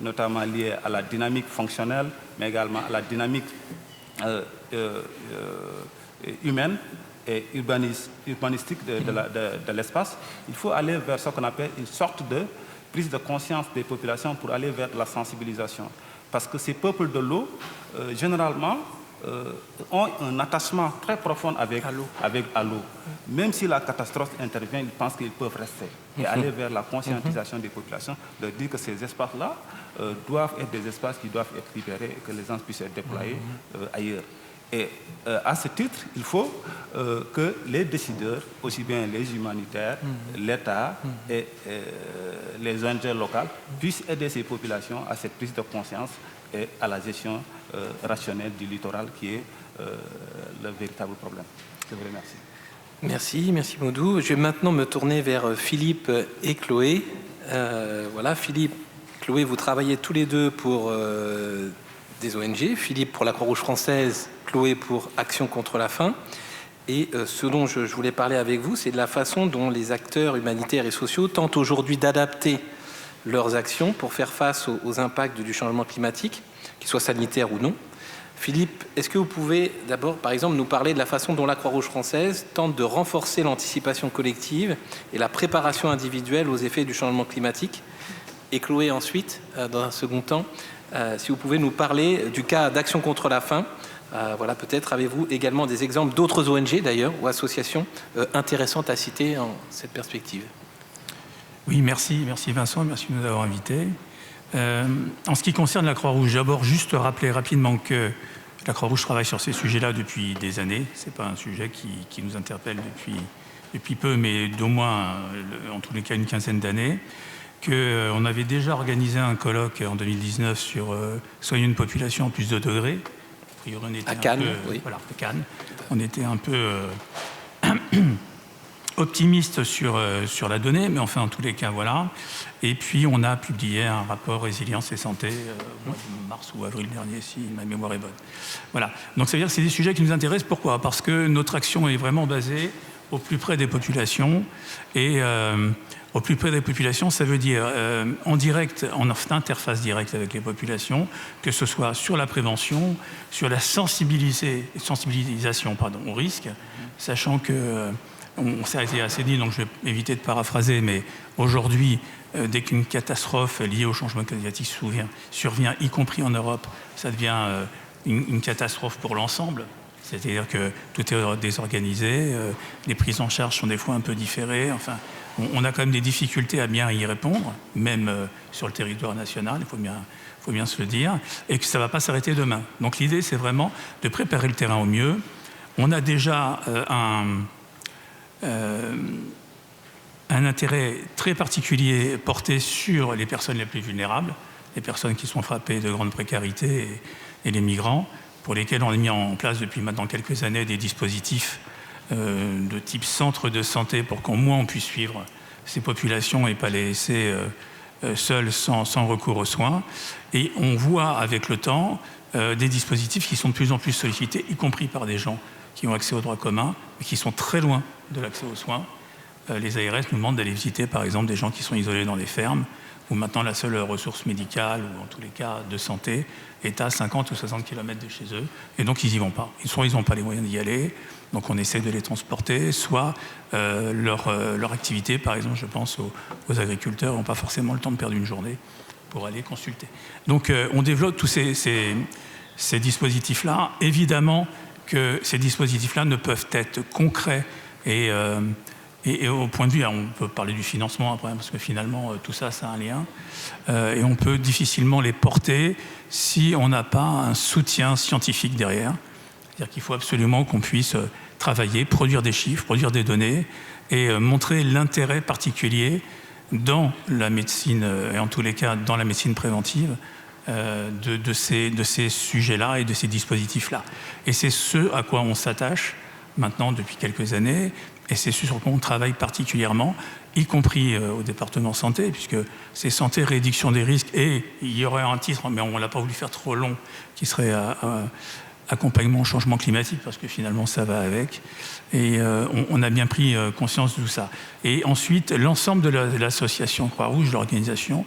notamment liés à la dynamique fonctionnelle, mais également à la dynamique humaine et urbanistique de l'espace, il faut aller vers ce qu'on appelle une sorte de prise de conscience des populations pour aller vers la sensibilisation. Parce que ces peuples de l'eau, généralement, ont un attachement très profond avec l'eau. Même si la catastrophe intervient, ils pensent qu'ils peuvent rester. Et aller vers la conscientisation des populations, de dire que ces espaces-là doivent être des espaces qui doivent être libérés et que les gens puissent être déployés ailleurs. Et à ce titre, il faut que les décideurs, aussi bien les humanitaires, l'État et les ONG locales, puissent aider ces populations à cette prise de conscience et à la gestion rationnelle du littoral qui est le véritable problème. Je vous remercie. Merci Maudou. Je vais maintenant me tourner vers Philippe et Chloé. Voilà, Philippe, Chloé, vous travaillez tous les deux pour des ONG. Philippe pour la Croix-Rouge française, Chloé pour Action contre la faim. Et ce dont je voulais parler avec vous, c'est de la façon dont les acteurs humanitaires et sociaux tentent aujourd'hui d'adapter leurs actions pour faire face aux impacts du changement climatique, qu'ils soient sanitaires ou non. Philippe, est-ce que vous pouvez d'abord, par exemple, nous parler de la façon dont la Croix-Rouge française tente de renforcer l'anticipation collective et la préparation individuelle aux effets du changement climatique? Et Chloé, ensuite, dans un second temps, si vous pouvez nous parler du cas d'Action contre la faim. Voilà, peut-être avez-vous également des exemples d'autres ONG, d'ailleurs, ou associations intéressantes à citer en cette perspective? Oui, merci Vincent, merci de nous avoir invités. En ce qui concerne la Croix-Rouge, d'abord juste rappeler rapidement que la Croix-Rouge travaille sur ces sujets-là depuis des années. Ce n'est pas un sujet qui nous interpelle depuis peu, mais d'au moins, en tous les cas, une quinzaine d'années. Qu'on avait déjà organisé un colloque en 2019 sur soigner une population en plus de degrés. A priori, on était à Cannes, oui. Voilà, à Cannes. On était un peu optimiste sur la donnée, mais enfin, en tous les cas, voilà. Et puis, on a publié un rapport Résilience et Santé au mois de mars ou avril dernier, si ma mémoire est bonne. Voilà. Donc, ça veut dire que c'est des sujets qui nous intéressent. Pourquoi? Parce que notre action est vraiment basée au plus près des populations. Et au plus près des populations, ça veut dire en direct, en interface directe avec les populations, que ce soit sur la prévention, sur la sensibilisation au risque, sachant que ça a été assez dit, donc je vais éviter de paraphraser, mais aujourd'hui, dès qu'une catastrophe liée au changement climatique survient, y compris en Europe, ça devient une catastrophe pour l'ensemble. C'est-à-dire que tout est désorganisé, les prises en charge sont des fois un peu différées. Enfin, on a quand même des difficultés à bien y répondre, même sur le territoire national, il faut bien se le dire, et que ça ne va pas s'arrêter demain. Donc l'idée, c'est vraiment de préparer le terrain au mieux. On a déjà un intérêt très particulier porté sur les personnes les plus vulnérables, les personnes qui sont frappées de grande précarité et les migrants, pour lesquels on a mis en place depuis maintenant quelques années des dispositifs de type centre de santé pour qu'au moins on puisse suivre ces populations et pas les laisser seules sans recours aux soins. Et on voit avec le temps des dispositifs qui sont de plus en plus sollicités, y compris par des gens qui ont accès aux droits communs, mais qui sont très loin de l'accès aux soins. Les ARS nous demandent d'aller visiter par exemple des gens qui sont isolés dans des fermes, où maintenant la seule ressource médicale, ou en tous les cas de santé, est à 50 ou 60 km de chez eux, et donc ils n'y vont pas. Soit ils n'ont pas les moyens d'y aller, donc on essaie de les transporter, soit leur activité, par exemple, je pense aux agriculteurs, n'ont pas forcément le temps de perdre une journée pour aller consulter. Donc on développe tous ces dispositifs-là. Évidemment que ces dispositifs-là ne peuvent être concrets et au point de vue, on peut parler du financement après, parce que finalement, tout ça, ça a un lien. Et on peut difficilement les porter si on n'a pas un soutien scientifique derrière. C'est-à-dire qu'il faut absolument qu'on puisse travailler, produire des chiffres, produire des données et montrer l'intérêt particulier dans la médecine, et en tous les cas dans la médecine préventive, de ces sujets-là et de ces dispositifs-là. Et c'est ce à quoi on s'attache maintenant depuis quelques années. Et c'est sur quoi on travaille particulièrement, y compris au département santé, puisque c'est santé, réduction des risques, et il y aurait un titre, mais on ne l'a pas voulu faire trop long, qui serait accompagnement au changement climatique, parce que finalement ça va avec. Et on a bien pris conscience de tout ça. Et ensuite, l'ensemble de l'association Croix-Rouge, l'organisation,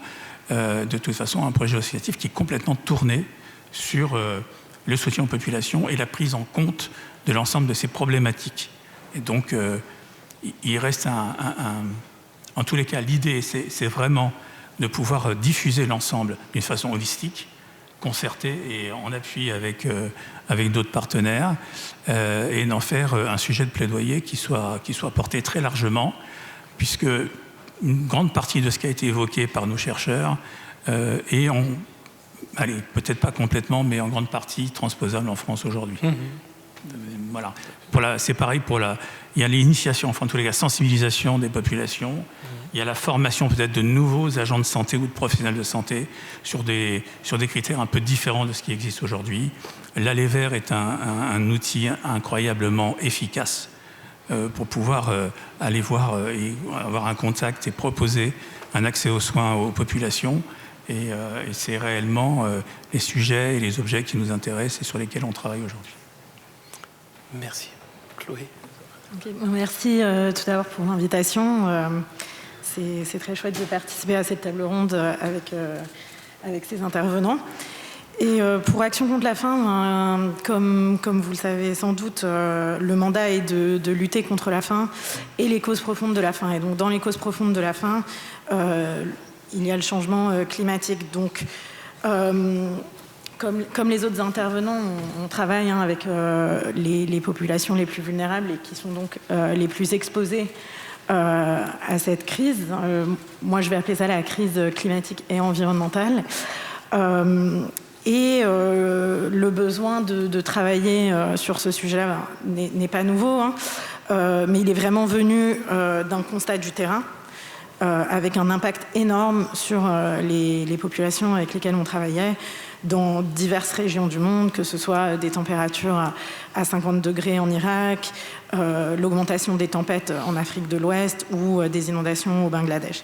de toute façon, un projet associatif qui est complètement tourné sur le soutien aux populations et la prise en compte de l'ensemble de ces problématiques. Et donc, il reste en tous les cas, l'idée, c'est vraiment de pouvoir diffuser l'ensemble d'une façon holistique, concertée et en appui avec d'autres partenaires, et d'en faire un sujet de plaidoyer qui soit porté très largement, puisque une grande partie de ce qui a été évoqué par nos chercheurs est peut-être pas complètement, mais en grande partie transposable en France aujourd'hui. Voilà. C'est pareil il y a l'initiation, enfin en tous les cas, sensibilisation des populations. Il y a la formation peut-être de nouveaux agents de santé ou de professionnels de santé sur des critères un peu différents de ce qui existe aujourd'hui. L'Aller Vert est un outil incroyablement efficace pour pouvoir aller voir et avoir un contact et proposer un accès aux soins aux populations. Et c'est réellement les sujets et les objets qui nous intéressent et sur lesquels on travaille aujourd'hui. Merci. Chloé. Okay, merci tout d'abord pour l'invitation. C'est très chouette de participer à cette table ronde avec ces intervenants. Et pour Action contre la faim, comme vous le savez sans doute, le mandat est de lutter contre la faim et les causes profondes de la faim. Et donc dans les causes profondes de la faim, il y a le changement climatique. Donc comme les autres intervenants, on travaille avec les populations les plus vulnérables et qui sont donc les plus exposées à cette crise. Moi, je vais appeler ça la crise climatique et environnementale. Et le besoin de travailler sur ce sujet-là n'est pas nouveau, mais il est vraiment venu d'un constat du terrain, avec un impact énorme sur les populations avec lesquelles on travaillait dans diverses régions du monde, que ce soit des températures à 50 degrés en Irak, l'augmentation des tempêtes en Afrique de l'Ouest ou des inondations au Bangladesh.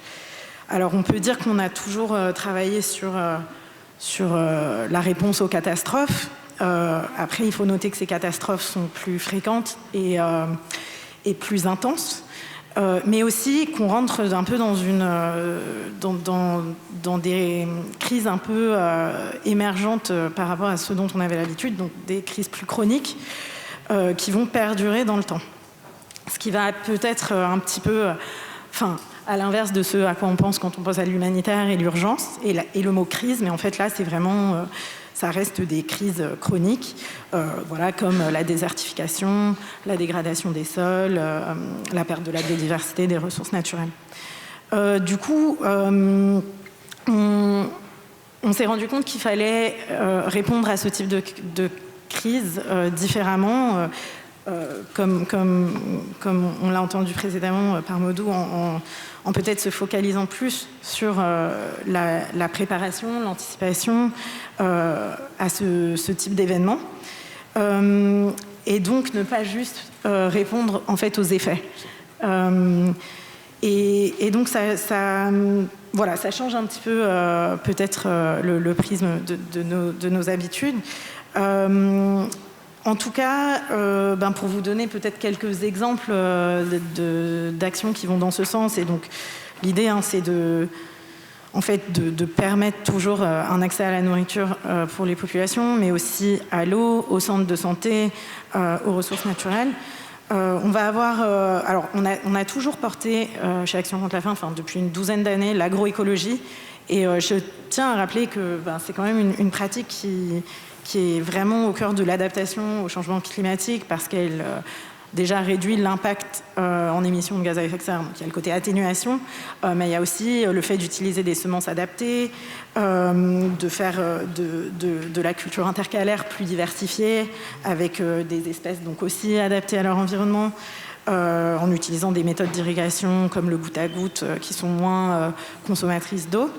Alors on peut dire qu'on a toujours travaillé sur la réponse aux catastrophes. Après, il faut noter que ces catastrophes sont plus fréquentes et plus intenses. Mais aussi qu'on rentre un peu dans des crises un peu émergentes par rapport à ce dont on avait l'habitude, donc des crises plus chroniques qui vont perdurer dans le temps. Ce qui va peut-être un petit peu, à l'inverse de ce à quoi on pense quand on pense à l'humanitaire et l'urgence et le mot crise, mais en fait là c'est vraiment ça reste des crises chroniques, comme la désertification, la dégradation des sols, la perte de la biodiversité, des ressources naturelles. Du coup, on s'est rendu compte qu'il fallait répondre à ce type de crise différemment, comme on l'a entendu précédemment par Maudou, en peut-être se focalisant plus sur la préparation, l'anticipation à ce type d'événement, et donc ne pas juste répondre en fait aux effets. Et donc ça change un petit peu peut-être le prisme de nos habitudes. En tout cas, pour vous donner peut-être quelques exemples d'actions qui vont dans ce sens, et donc l'idée, c'est de permettre toujours un accès à la nourriture pour les populations, mais aussi à l'eau, aux centres de santé, aux ressources naturelles. On va avoir, on a toujours porté chez Action contre la faim, depuis une douzaine d'années, l'agroécologie, et je tiens à rappeler que c'est quand même une pratique qui est vraiment au cœur de l'adaptation au changement climatique, parce qu'elle déjà réduit l'impact en émissions de gaz à effet de serre. Donc, il y a le côté atténuation, mais il y a aussi le fait d'utiliser des semences adaptées, de faire de la culture intercalaire plus diversifiée, avec des espèces donc aussi adaptées à leur environnement, en utilisant des méthodes d'irrigation comme le goutte à goutte, qui sont moins consommatrices d'eau.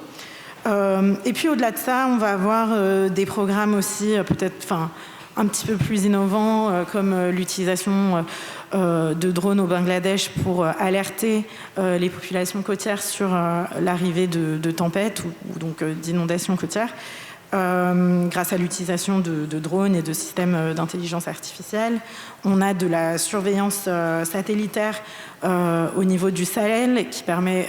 Et puis au-delà de ça, on va avoir des programmes aussi peut-être un petit peu plus innovants, comme l'utilisation de drones au Bangladesh pour alerter les populations côtières sur l'arrivée de tempêtes ou donc d'inondations côtières, grâce à l'utilisation de drones et de systèmes d'intelligence artificielle. On a de la surveillance satellitaire au niveau du Sahel, qui permet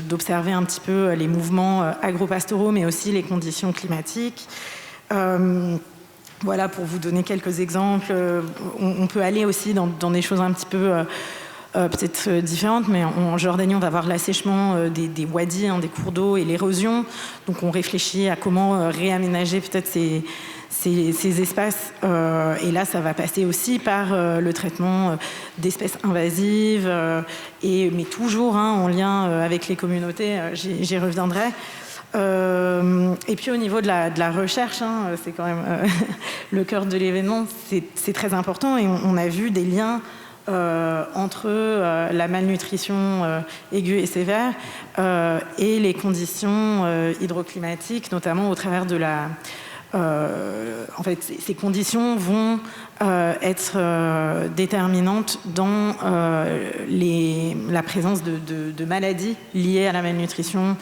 d'observer un petit peu les mouvements agropastoraux, mais aussi les conditions climatiques. Voilà, pour vous donner quelques exemples. On peut aller aussi dans des choses un petit peu peut-être différentes, mais en Jordanie, on va voir l'assèchement des wadis, des cours d'eau, et l'érosion. Donc on réfléchit à comment réaménager peut-être ces espaces. Et là, ça va passer aussi par le traitement d'espèces invasives, mais toujours en lien avec les communautés. J'y reviendrai. Et puis au niveau de la recherche, c'est quand même le cœur de l'événement, c'est très important, et on a vu des liens entre la malnutrition aiguë et sévère et les conditions hydroclimatiques, notamment au travers de ces conditions vont être déterminantes dans la présence de maladies liées à la malnutrition,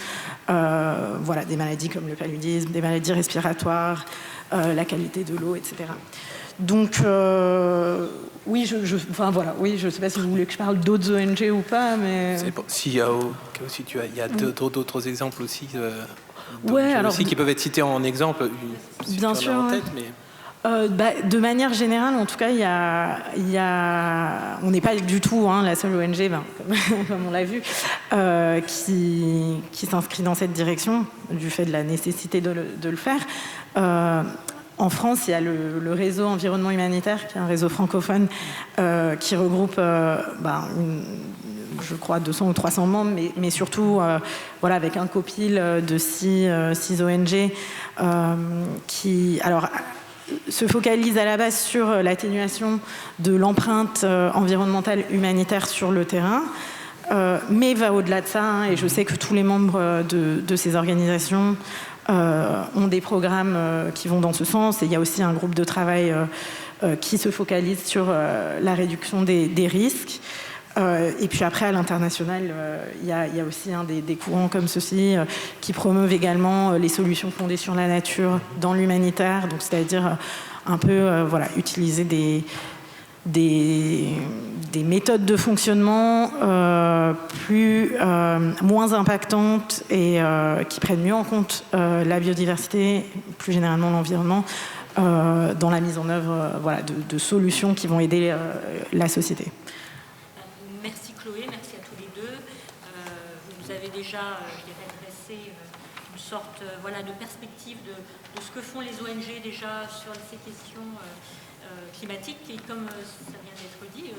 des maladies comme le paludisme, des maladies respiratoires, la qualité de l'eau, etc. Donc, oui, je ne sais pas si vous voulez que je parle d'autres ONG ou pas, mais... Il y a d'autres exemples aussi, qui peuvent être cités en exemple. Bien sûr, en tête, mais... de manière générale, en tout cas, on n'est pas du tout la seule ONG, comme on l'a vu, qui s'inscrit dans cette direction, du fait de la nécessité de le faire. En France, il y a le réseau Environnement Humanitaire, qui est un réseau francophone qui regroupe, je crois, 200 ou 300 membres, mais surtout avec un copil de 6 ONG qui se focalise à la base sur l'atténuation de l'empreinte environnementale humanitaire sur le terrain, mais va au-delà de ça, et je sais que tous les membres de ces organisations ont des programmes qui vont dans ce sens, et il y a aussi un groupe de travail qui se focalise sur la réduction des risques. Et puis après, à l'international, il y a aussi des courants comme ceux-ci qui promeuvent également les solutions fondées sur la nature dans l'humanitaire, donc c'est-à-dire un peu utiliser des méthodes de fonctionnement moins impactantes et qui prennent mieux en compte la biodiversité, plus généralement l'environnement, dans la mise en œuvre de solutions qui vont aider la société. Merci Chloé, merci à tous les deux. Vous nous avez déjà, dressé une sorte de perspective de ce que font les ONG déjà sur ces questions climatiques qui, comme ça vient d'être dit,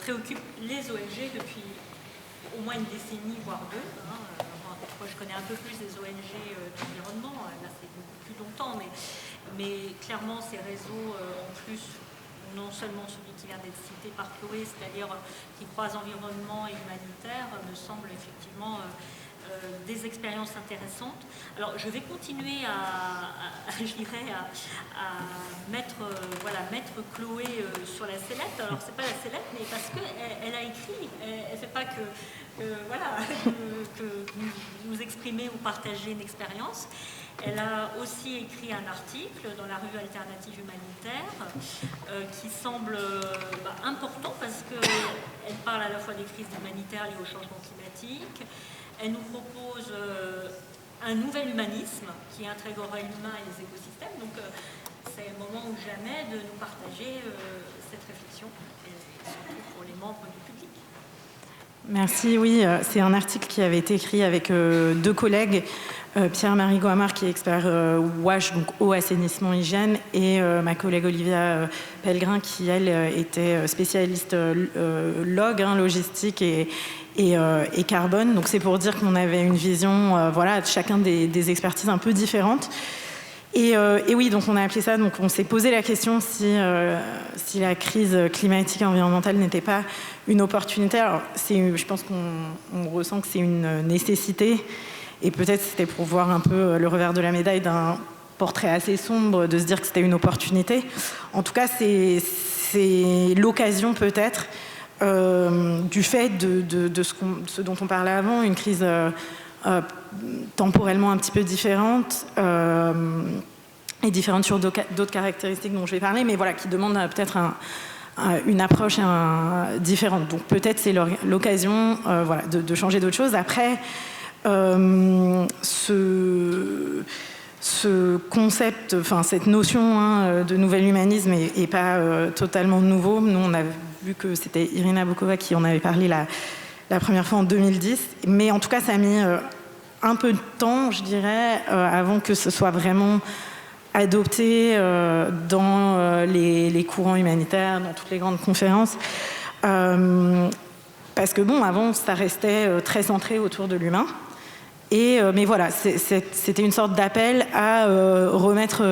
préoccupent les ONG depuis au moins une décennie, voire deux. Moi, je connais un peu plus les ONG d'environnement, là c'est beaucoup plus longtemps, mais clairement ces réseaux, en plus, non seulement celui qui vient d'être cité par Chloé, c'est-à-dire qui croise environnement et humanitaire, me semble effectivement des expériences intéressantes. Alors, je vais continuer je dirais, à mettre Chloé sur la sellette. Alors, c'est pas la sellette, mais parce qu'elle a écrit. Elle ne fait pas que nous exprimer ou partager une expérience. Elle a aussi écrit un article dans la revue Alternative Humanitaire qui semble important parce qu'elle parle à la fois des crises humanitaires liées au changement climatique. Elle nous propose un nouvel humanisme qui intégrerait l'humain et les écosystèmes. Donc c'est le moment ou jamais de nous partager cette réflexion, et surtout pour les membres du public. Merci, oui, c'est un article qui avait été écrit avec deux collègues, Pierre-Marie Gohamard qui est expert WASH, donc eau, assainissement, hygiène, et ma collègue Olivia Pellegrin qui, elle, était spécialiste log, logistique et carbone. Donc c'est pour dire qu'on avait une vision, chacun des expertises un peu différentes. Et oui, donc on a appelé ça, donc on s'est posé la question si la crise climatique et environnementale n'était pas une opportunité. Alors je pense qu'on ressent que c'est une nécessité, et peut-être c'était pour voir un peu le revers de la médaille d'un portrait assez sombre, de se dire que c'était une opportunité. En tout cas, c'est l'occasion peut-être du fait de ce dont on parlait avant, une crise temporellement un petit peu différente et différente sur d'autres caractéristiques dont je vais parler, mais qui demande peut-être une approche différente. Donc peut-être c'est l'occasion de changer d'autres choses. Après, ce concept, cette notion de nouvel humanisme n'est pas totalement nouveau. Nous, on a vu que c'était Irina Bokova qui en avait parlé la première fois en 2010, mais en tout cas, ça a mis un peu de temps, je dirais, avant que ce soit vraiment adopté dans les courants humanitaires, dans toutes les grandes conférences. Parce que avant, ça restait très centré autour de l'humain. Mais voilà, c'était une sorte d'appel à remettre,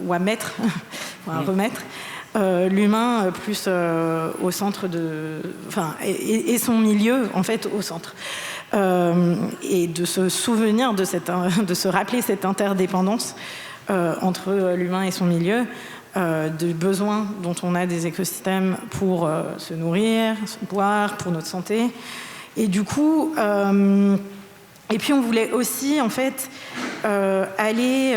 ou à mettre, à remettre l'humain plus au centre et son milieu, en fait, au centre. Et de se souvenir de se rappeler cette interdépendance entre l'humain et son milieu, des besoins dont on a des écosystèmes pour se nourrir, se boire, pour notre santé. Et du coup, et puis on voulait aussi en fait aller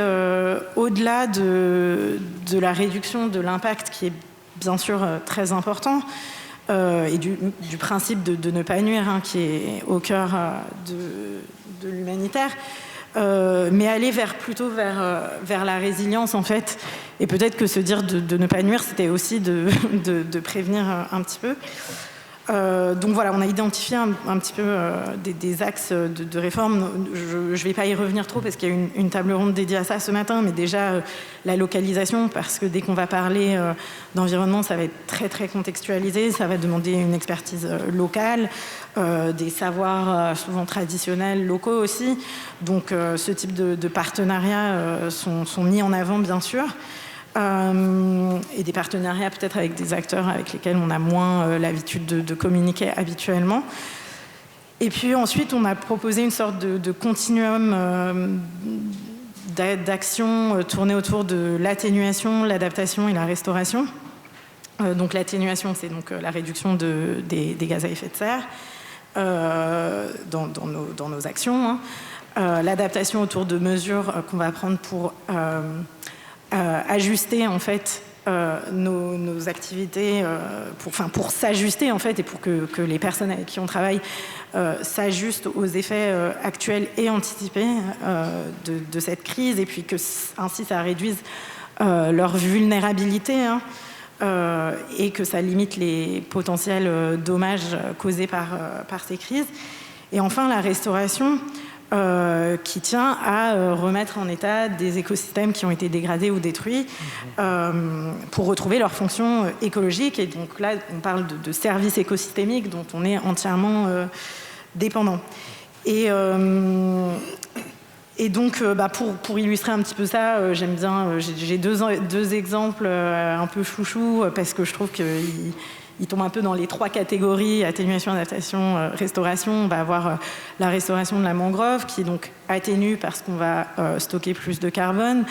au-delà de la réduction de l'impact qui est bien sûr très important, et du principe de ne pas nuire, qui est au cœur de l'humanitaire, mais aller plutôt vers la résilience en fait, et peut-être que se dire de ne pas nuire, c'était aussi de prévenir un petit peu. Donc voilà, on a identifié un petit peu des axes de réforme. Je ne vais pas y revenir trop parce qu'il y a une table ronde dédiée à ça ce matin, mais déjà la localisation, parce que dès qu'on va parler d'environnement, ça va être très très contextualisé, ça va demander une expertise locale, des savoirs souvent traditionnels, locaux aussi. Donc ce type de partenariats sont mis en avant bien sûr. Et des partenariats peut-être avec des acteurs avec lesquels on a moins l'habitude de communiquer habituellement. Et puis ensuite, on a proposé une sorte de continuum d'action tournée autour de l'atténuation, l'adaptation et la restauration. Donc l'atténuation, c'est donc la réduction des gaz à effet de serre dans nos actions. L'adaptation autour de mesures qu'on va prendre pour ajuster en fait nos activités, pour s'ajuster en fait, et pour que les personnes avec qui on travaille s'ajustent aux effets actuels et anticipés de cette crise, et puis que ainsi ça réduise leur vulnérabilité, et que ça limite les potentiels dommages causés par ces crises. Et enfin la restauration, qui tient à remettre en état des écosystèmes qui ont été dégradés ou détruits pour retrouver leur fonction écologique. Et donc là, on parle de services écosystémiques dont on est entièrement dépendant. Et donc, pour illustrer un petit peu ça, j'aime bien, j'ai deux exemples un peu chouchous, parce que je trouve qu'ils tombent un peu dans les 3 catégories, atténuation, adaptation, restauration. On va avoir la restauration de la mangrove, qui est donc atténue parce qu'on va stocker plus de carbone,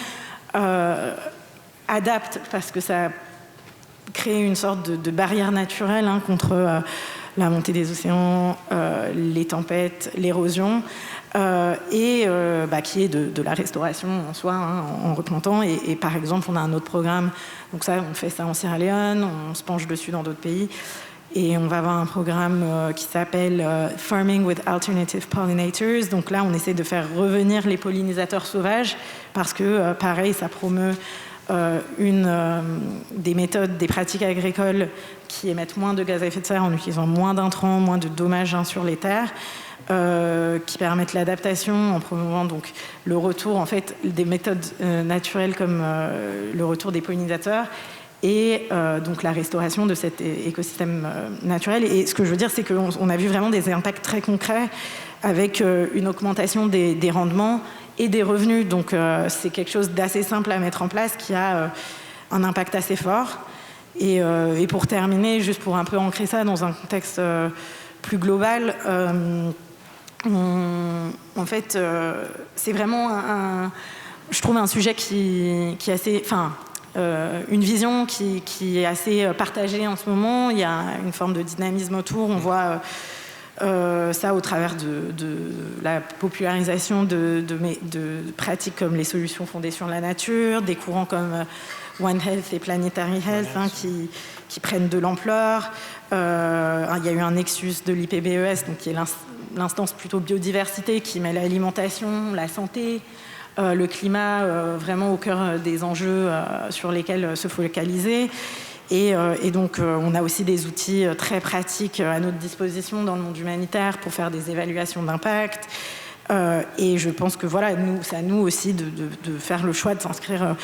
adapte parce que ça crée une sorte de barrière naturelle contre la montée des océans, les tempêtes, l'érosion, qui est de la restauration en soi, en replantant. Et par exemple, on a un autre programme, donc ça, on fait ça en Sierra Leone, on se penche dessus dans d'autres pays, et on va avoir un programme qui s'appelle Farming with Alternative Pollinators. Donc là, on essaie de faire revenir les pollinisateurs sauvages, parce que, pareil, ça promeut des méthodes, des pratiques agricoles qui émettent moins de gaz à effet de serre en utilisant moins d'intrants, moins de dommages sur les terres, qui permettent l'adaptation en promouvant donc le retour en fait des méthodes naturelles comme le retour des pollinisateurs et donc la restauration de cet écosystème naturel. Et ce que je veux dire, c'est qu'on a vu vraiment des impacts très concrets avec une augmentation des rendements et des revenus. Donc c'est quelque chose d'assez simple à mettre en place qui a un impact assez fort. Et pour terminer, juste pour un peu ancrer ça dans un contexte plus global, en fait, c'est vraiment je trouve un sujet qui est assez, une vision qui est assez partagée en ce moment. Il y a une forme de dynamisme autour. On voit ça au travers de la popularisation de pratiques comme les solutions fondées sur la nature, des courants comme One Health et Planetary Health qui prennent de l'ampleur. Il y a eu un nexus de l'IPBES, donc qui est l'instance plutôt biodiversité, qui met l'alimentation, la santé, le climat vraiment au cœur des enjeux sur lesquels se focaliser. Et donc, on a aussi des outils très pratiques à notre disposition dans le monde humanitaire pour faire des évaluations d'impact. Et je pense que voilà, c'est à nous aussi de faire le choix de s'inscrire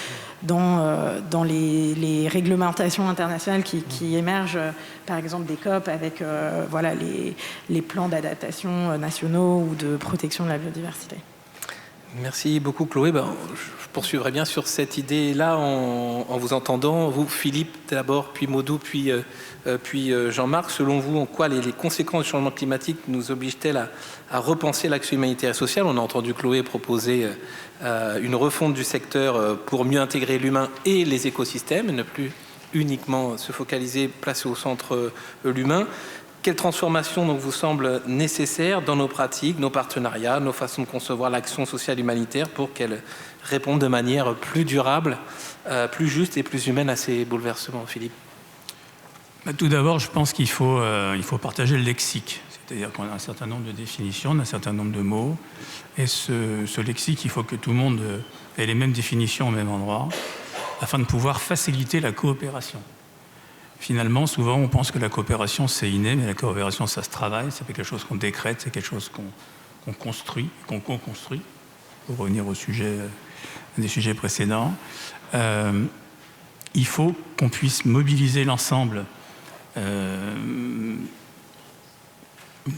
dans les réglementations internationales qui émergent, par exemple des COP avec les plans d'adaptation nationaux ou de protection de la biodiversité. Merci beaucoup Chloé. Je poursuivrai bien sur cette idée-là en vous entendant. Vous, Philippe d'abord, puis Maudou, puis Jean-Marc. Selon vous, en quoi les conséquences du changement climatique nous obligent-elles à repenser l'action humanitaire et sociale? On a entendu Chloé proposer une refonte du secteur pour mieux intégrer l'humain et les écosystèmes, et ne plus uniquement se focaliser, placer au centre l'humain. Quelle transformation donc, vous semble nécessaire dans nos pratiques, nos partenariats, nos façons de concevoir l'action sociale humanitaire pour qu'elle réponde de manière plus durable, plus juste et plus humaine à ces bouleversements, Philippe? Tout d'abord, je pense qu'il faut partager le lexique. C'est-à-dire qu'on a un certain nombre de définitions, on a un certain nombre de mots. Et ce lexique, il faut que tout le monde ait les mêmes définitions au même endroit afin de pouvoir faciliter la coopération. Finalement, souvent, on pense que la coopération, c'est inné, mais la coopération, ça se travaille, c'est quelque chose qu'on décrète, c'est quelque chose qu'on construit, qu'on co-construit, pour revenir des sujets précédents. Il faut qu'on puisse mobiliser l'ensemble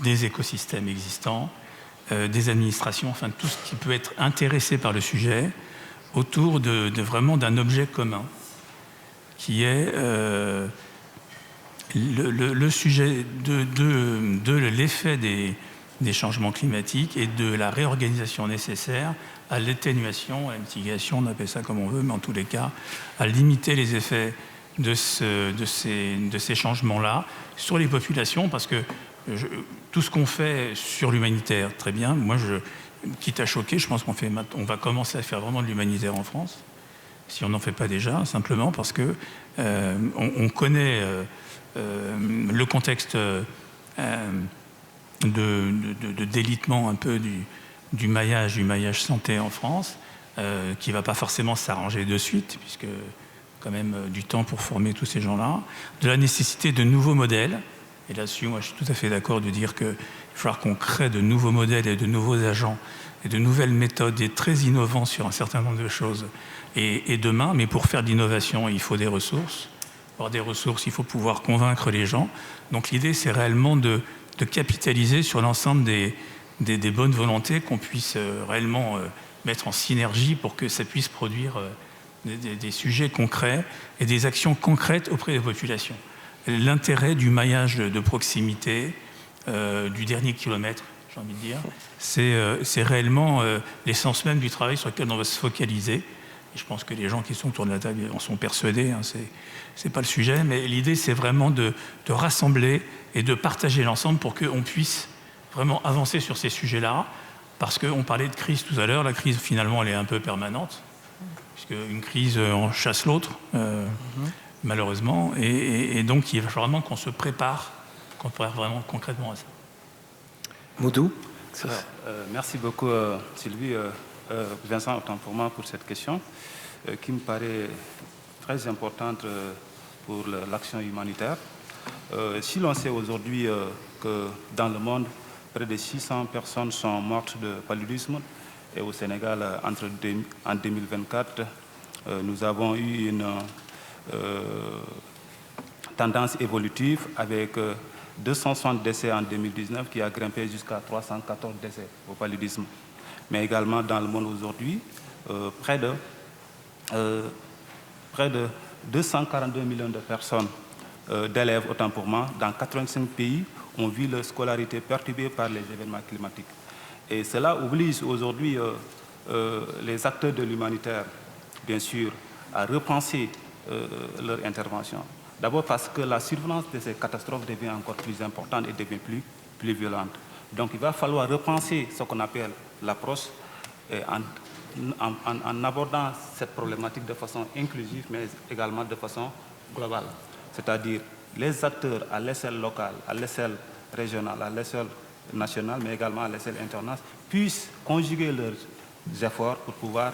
des écosystèmes existants, des administrations, enfin tout ce qui peut être intéressé par le sujet, autour vraiment d'un objet commun, qui est le sujet de l'effet des changements climatiques et de la réorganisation nécessaire à l'atténuation, à la mitigation, on appelle ça comme on veut, mais en tous les cas, à limiter les effets de ces changements-là sur les populations, parce que tout ce qu'on fait sur l'humanitaire, très bien, moi, quitte à choquer, je pense qu'on va commencer à faire vraiment de l'humanitaire en France, si on n'en fait pas déjà, simplement parce que on connaît le contexte de délitement un peu du maillage santé en France, qui ne va pas forcément s'arranger de suite, puisque quand même du temps pour former tous ces gens-là, de la nécessité de nouveaux modèles. Et là-dessus, moi, je suis tout à fait d'accord de dire qu'il va falloir qu'on crée de nouveaux modèles et de nouveaux agents et de nouvelles méthodes et très innovants sur un certain nombre de choses. Et demain, mais pour faire de l'innovation, il faut des ressources. Pour avoir des ressources, il faut pouvoir convaincre les gens. Donc l'idée, c'est réellement de capitaliser sur l'ensemble des bonnes volontés qu'on puisse réellement mettre en synergie pour que ça puisse produire des sujets concrets et des actions concrètes auprès des populations. L'intérêt du maillage de proximité, du dernier kilomètre, j'ai envie de dire, c'est réellement l'essence même du travail sur lequel on va se focaliser. Et je pense que les gens qui sont autour de la table en sont persuadés, hein, c'est pas le sujet, mais l'idée c'est vraiment de rassembler et de partager l'ensemble pour qu'on puisse vraiment avancer sur ces sujets-là, parce qu'on parlait de crise tout à l'heure, la crise finalement elle est un peu permanente, puisqu'une crise en chasse l'autre, malheureusement, et donc il va falloir vraiment qu'on se prépare, qu'on prépare vraiment concrètement à ça. Moudou. Merci beaucoup Sylvie, Vincent, autant pour moi pour cette question qui me paraît très importante pour l'action humanitaire. Si l'on sait aujourd'hui que dans le monde, près de 600 personnes sont mortes de paludisme et au Sénégal, en 2024, nous avons eu une tendance évolutive avec 260 décès en 2019 qui a grimpé jusqu'à 314 décès au paludisme. Mais également dans le monde aujourd'hui, près de 242 millions de personnes, d'élèves autant pour moi, dans 85 pays, ont vu leur scolarité perturbée par les événements climatiques. Et cela oblige aujourd'hui les acteurs de l'humanitaire, bien sûr, à repenser leur intervention. D'abord parce que la survenance de ces catastrophes devient encore plus importante et devient plus violente. Donc il va falloir repenser ce qu'on appelle l'approche en abordant cette problématique de façon inclusive, mais également de façon globale. C'est-à-dire les acteurs à l'échelle locale, à l'échelle régionale, à l'échelle nationale, mais également à l'échelle internationale, puissent conjuguer leurs efforts pour pouvoir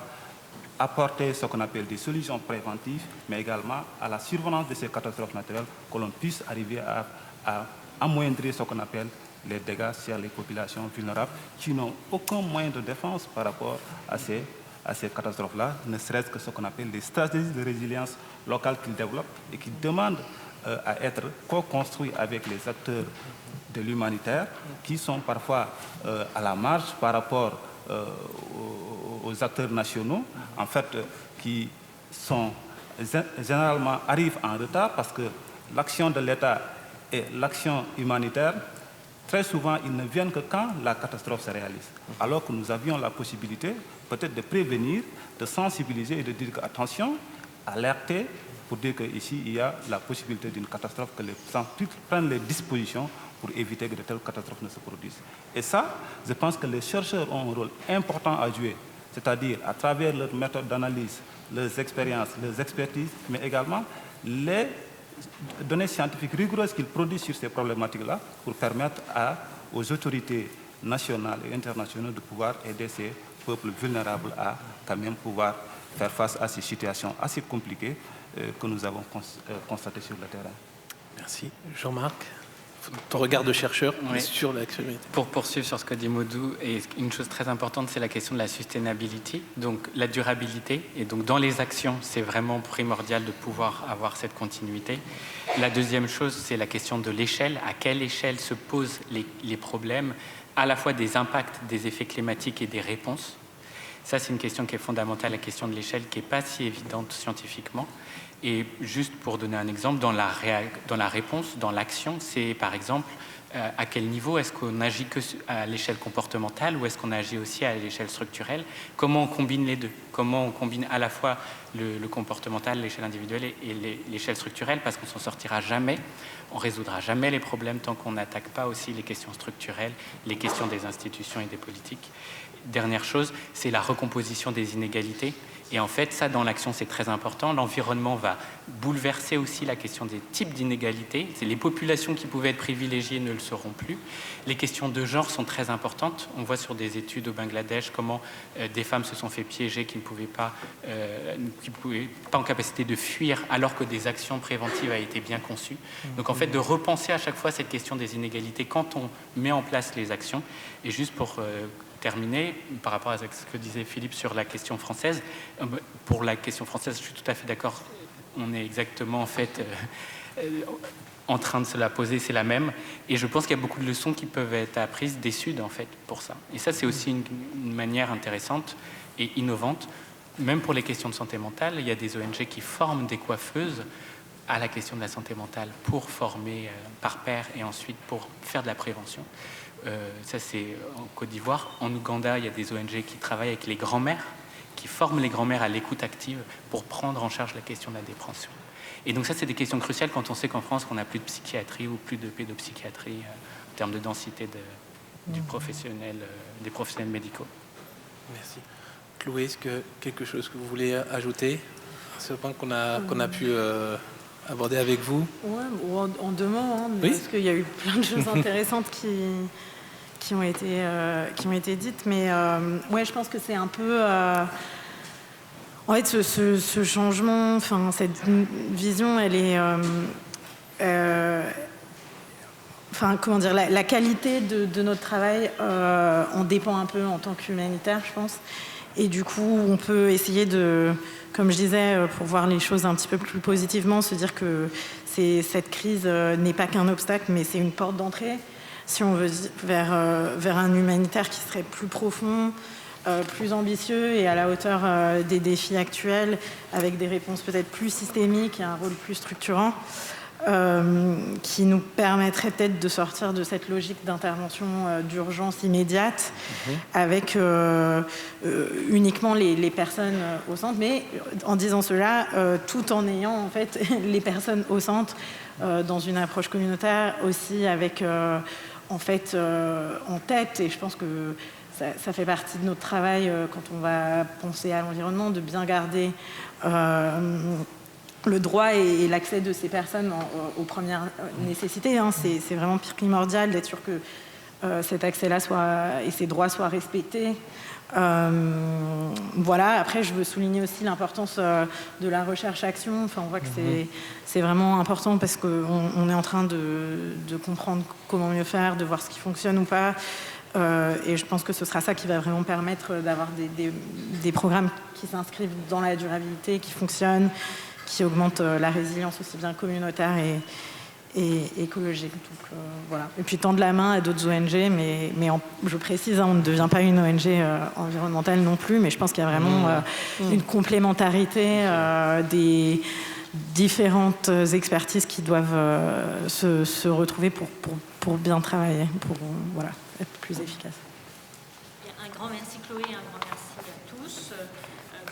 apporter ce qu'on appelle des solutions préventives, mais également à la survenance de ces catastrophes naturelles, que l'on puisse arriver à amoindrir ce qu'on appelle les dégâts sur les populations vulnérables qui n'ont aucun moyen de défense par rapport à ces catastrophes-là, ne serait-ce que ce qu'on appelle des stratégies de résilience locale qu'ils développent et qui demandent à être co-construits avec les acteurs de l'humanitaire qui sont parfois à la marge par rapport aux acteurs nationaux, en fait, qui sont généralement arrivent en retard parce que l'action de l'État et l'action humanitaire, très souvent, ils ne viennent que quand la catastrophe se réalise. Alors que nous avions la possibilité peut-être de prévenir, de sensibiliser et de dire attention, alerter pour dire qu'ici, il y a la possibilité d'une catastrophe, que les gens prennent les dispositions pour éviter que de telles catastrophes ne se produisent. Et ça, je pense que les chercheurs ont un rôle important à jouer, c'est-à-dire à travers leurs méthodes d'analyse, leurs expériences, leurs expertises, mais également les données scientifiques rigoureuses qu'ils produisent sur ces problématiques-là pour permettre aux autorités nationales et internationales de pouvoir aider ces peuples vulnérables à quand même pouvoir faire face à ces situations assez compliquées que nous avons constatées sur le terrain. Merci. Jean-Marc, ton regard de chercheur sur l'actualité. Pour poursuivre sur ce que dit Moudou, et une chose très importante, c'est la question de la sustainability, donc la durabilité. Et donc dans les actions, c'est vraiment primordial de pouvoir avoir cette continuité. La deuxième chose, c'est la question de l'échelle. À quelle échelle se posent les problèmes, à la fois des impacts, des effets climatiques et des réponses. Ça, c'est une question qui est fondamentale, la question de l'échelle, qui n'est pas si évidente scientifiquement. Et juste pour donner un exemple, dans la réponse, dans l'action, c'est par exemple à quel niveau est-ce qu'on agit que à l'échelle comportementale ou est-ce qu'on agit aussi à l'échelle structurelle? Comment on combine les deux? Comment on combine à la fois le comportemental, l'échelle individuelle et l'échelle structurelle? Parce qu'on ne s'en sortira jamais, on ne résoudra jamais les problèmes tant qu'on n'attaque pas aussi les questions structurelles, les questions des institutions et des politiques. Dernière chose, c'est la recomposition des inégalités. Et en fait, ça, dans l'action, c'est très important. L'environnement va bouleverser aussi la question des types d'inégalités. C'est les populations qui pouvaient être privilégiées ne le seront plus. Les questions de genre sont très importantes. On voit sur des études au Bangladesh comment des femmes se sont fait piéger qui ne pouvaient pas en capacité de fuir alors que des actions préventives avaient été bien conçues. Donc en fait, de repenser à chaque fois cette question des inégalités quand on met en place les actions. Et juste pour terminer, par rapport à ce que disait Philippe sur la question française, pour la question française, je suis tout à fait d'accord. On est exactement en fait en train de se la poser, c'est la même. Et je pense qu'il y a beaucoup de leçons qui peuvent être apprises des Suds en fait pour ça. Et ça, c'est aussi une manière intéressante et innovante. Même pour les questions de santé mentale, il y a des ONG qui forment des coiffeuses à la question de la santé mentale pour former par pair et ensuite pour faire de la prévention. Ça, c'est en Côte d'Ivoire. En Ouganda, il y a des ONG qui travaillent avec les grands-mères, qui forment les grands-mères à l'écoute active pour prendre en charge la question de la dépression. Et donc ça, c'est des questions cruciales quand on sait qu'en France, on n'a plus de psychiatrie ou plus de pédopsychiatrie en termes de densité des professionnels médicaux. Merci. Chloé, est-ce que quelque chose que vous voulez ajouter à ce point qu'on a pu aborder avec vous? Ouais, en 2 mots, hein, oui, parce qu'il y a eu plein de choses intéressantes qui ont été dites, mais ouais, je pense que c'est un peu... en fait, ce changement, enfin, cette vision, elle est... enfin, comment dire, la qualité de notre travail en dépend un peu en tant qu'humanitaire, je pense. Et du coup, on peut essayer de, comme je disais, pour voir les choses un petit peu plus positivement, se dire que cette crise n'est pas qu'un obstacle, mais c'est une porte d'entrée, si on veut, vers un humanitaire qui serait plus profond, plus ambitieux et à la hauteur des défis actuels, avec des réponses peut-être plus systémiques et un rôle plus structurant. Qui nous permettrait peut-être de sortir de cette logique d'intervention d'urgence immédiate avec uniquement les personnes au centre, mais en disant cela, tout en ayant en fait les personnes au centre dans une approche communautaire aussi avec en fait en tête, et je pense que ça fait partie de notre travail quand on va penser à l'environnement, de bien garder le droit et l'accès de ces personnes aux premières nécessités. Hein. C'est vraiment primordial d'être sûr que cet accès-là et ces droits soient respectés. Voilà. Après, je veux souligner aussi l'importance de la recherche-action. Enfin, on voit que c'est vraiment important parce qu'on est en train de comprendre comment mieux faire, de voir ce qui fonctionne ou pas. Et je pense que ce sera ça qui va vraiment permettre d'avoir des programmes qui s'inscrivent dans la durabilité, qui fonctionnent, qui augmente la résilience aussi bien communautaire et écologique. Donc, voilà. Et puis tendre la main à d'autres ONG, mais je précise, on ne devient pas une ONG environnementale non plus, mais je pense qu'il y a vraiment une complémentarité des différentes expertises qui doivent se retrouver pour bien travailler, pour voilà, être plus efficace. Un grand merci Chloé, un grand merci à tous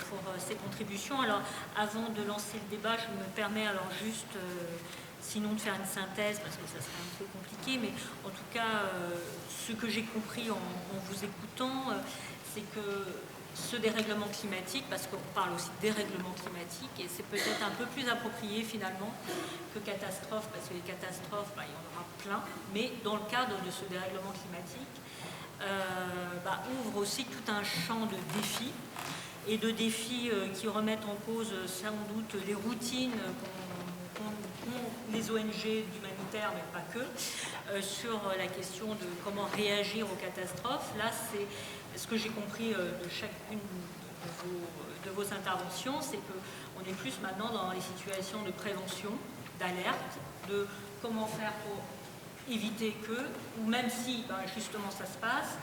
pour ces contributions. Alors, avant de lancer le débat, je me permets alors juste, sinon de faire une synthèse, parce que ça serait un peu compliqué, mais en tout cas, ce que j'ai compris en vous écoutant, c'est que ce dérèglement climatique, parce qu'on parle aussi de dérèglement climatique, et c'est peut-être un peu plus approprié finalement que catastrophe, parce que les catastrophes, il y en aura plein, mais dans le cadre de ce dérèglement climatique, ouvre aussi tout un champ de défis, et de défis qui remettent en cause sans doute les routines qu'ont les ONG d'humanitaire, mais pas que, sur la question de comment réagir aux catastrophes. Là, c'est ce que j'ai compris de chacune de vos interventions, c'est qu'on est plus maintenant dans les situations de prévention, d'alerte, de comment faire pour éviter que, ou même si justement ça se passe,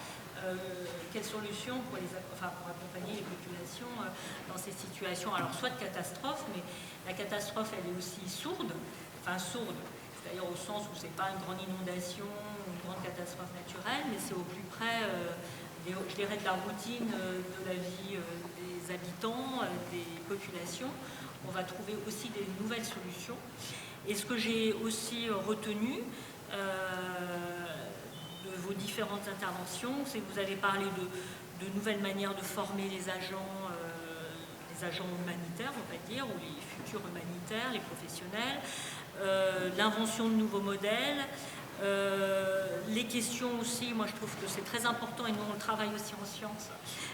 quelles solutions pour accompagner les populations dans ces situations, alors soit de catastrophe, mais la catastrophe elle est aussi sourde, c'est-à-dire au sens où c'est pas une grande inondation, une grande catastrophe naturelle, mais c'est au plus près je dirais de la routine de la vie des habitants, des populations. On va trouver aussi des nouvelles solutions. Et ce que j'ai aussi retenu de vos différentes interventions, c'est que vous avez parlé de nouvelles manières de former les agents humanitaires, on va dire, ou les futurs humanitaires, les professionnels, l'invention de nouveaux modèles, les questions aussi, moi je trouve que c'est très important, et nous on le travaille aussi en sciences,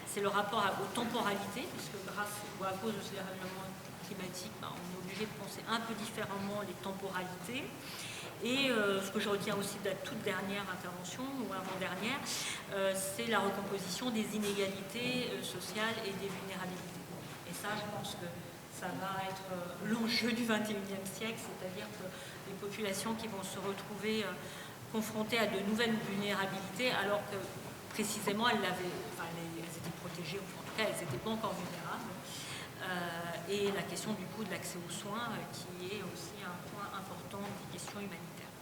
c'est le rapport aux temporalités, puisque grâce ou à cause de ce dérèglement climatique, on est obligé de penser un peu différemment les temporalités. Et ce que je retiens aussi de la toute dernière intervention, ou avant-dernière, c'est la recomposition des inégalités sociales et des vulnérabilités. Et ça, je pense que ça va être l'enjeu du XXIe siècle, c'est-à-dire que les populations qui vont se retrouver confrontées à de nouvelles vulnérabilités, alors que précisément elles étaient protégées, ou en tout cas elles n'étaient pas encore vulnérables. Et la question du coup de l'accès aux soins, qui est aussi un point important des questions humanitaires.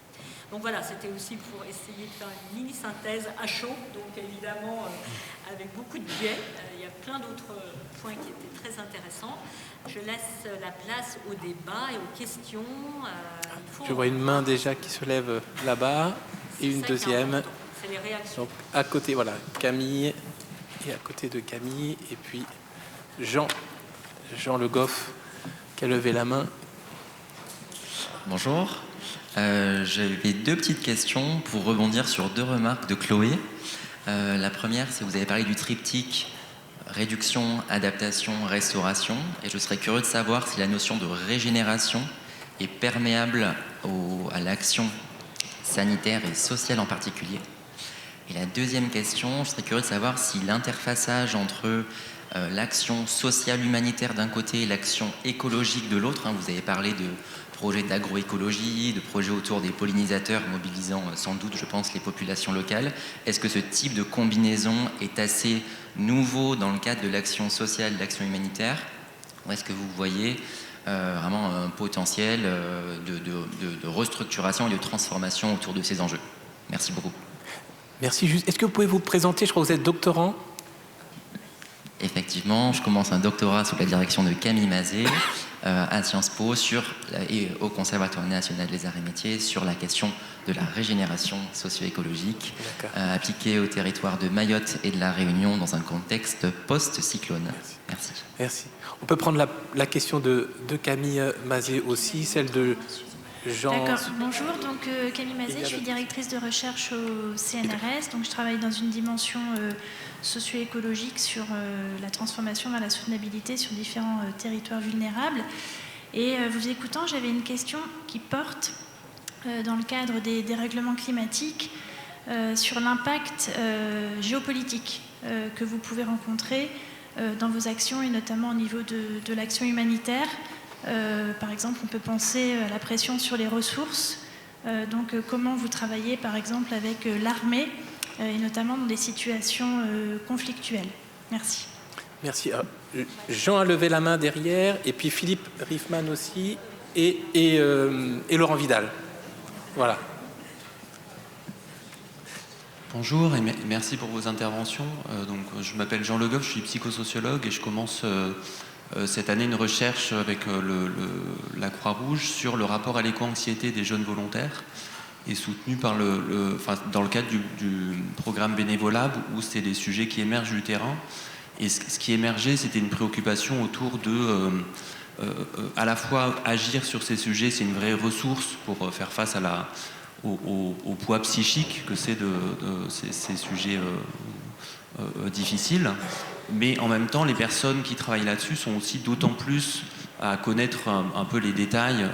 Donc voilà, c'était aussi pour essayer de faire une mini-synthèse à chaud, donc évidemment avec beaucoup de biais. Il y a plein d'autres points qui étaient très intéressants. Je laisse la place au débat et aux questions. Je vois une main déjà qui se lève là-bas et une deuxième. C'est les réactions. Donc à côté, voilà, Camille, et à côté de Camille, et puis Jean Le Goff qui a levé la main. Bonjour. J'avais deux petites questions pour rebondir sur deux remarques de Chloé. La première, c'est que vous avez parlé du triptyque réduction, adaptation, restauration. Et je serais curieux de savoir si la notion de régénération est perméable à l'action sanitaire et sociale en particulier. Et la deuxième question, je serais curieux de savoir si l'interfaçage entre l'action sociale humanitaire d'un côté et l'action écologique de l'autre, vous avez parlé de projets d'agroécologie, de projets autour des pollinisateurs mobilisant sans doute, je pense, les populations locales. Est-ce que ce type de combinaison est assez nouveau dans le cadre de l'action sociale, de l'action humanitaire, ou est-ce que vous voyez vraiment un potentiel de restructuration et de transformation autour de ces enjeux? Merci beaucoup. Merci. Est-ce que vous pouvez vous présenter? Je crois que vous êtes doctorant. Effectivement, je commence un doctorat sous la direction de Camille Mazet à Sciences Po et au Conservatoire national des arts et métiers sur la question de la régénération socio-écologique appliquée au territoire de Mayotte et de la Réunion dans un contexte post-cyclone. Merci. Merci. On peut prendre la question de Camille Mazet aussi, celle de Jean. D'accord, bonjour, donc Camille Mazet, je suis directrice de recherche au CNRS, donc je travaille dans une dimension socio-écologique sur la transformation vers la soutenabilité sur différents territoires vulnérables. Et vous écoutant, j'avais une question qui porte, dans le cadre des dérèglements climatiques, sur l'impact géopolitique que vous pouvez rencontrer dans vos actions et notamment au niveau de l'action humanitaire. Par exemple, on peut penser à la pression sur les ressources. Donc, comment vous travaillez, par exemple, avec l'armée, et notamment dans des situations conflictuelles. Merci. Merci. Jean a levé la main derrière, et puis Philippe Riffman aussi, et Laurent Vidal. Voilà. Bonjour et merci pour vos interventions. Je m'appelle Jean Le Goff, je suis psychosociologue et je commence cette année une recherche avec la Croix-Rouge sur le rapport à l'éco-anxiété des jeunes volontaires et soutenu par dans le cadre du programme Bénévolat où c'est des sujets qui émergent du terrain. Et ce qui émergeait, c'était une préoccupation autour de à la fois agir sur ces sujets, c'est une vraie ressource pour faire face au poids psychique que c'est ces sujets difficiles. Mais en même temps, les personnes qui travaillent là-dessus sont aussi d'autant plus à connaître un peu les détails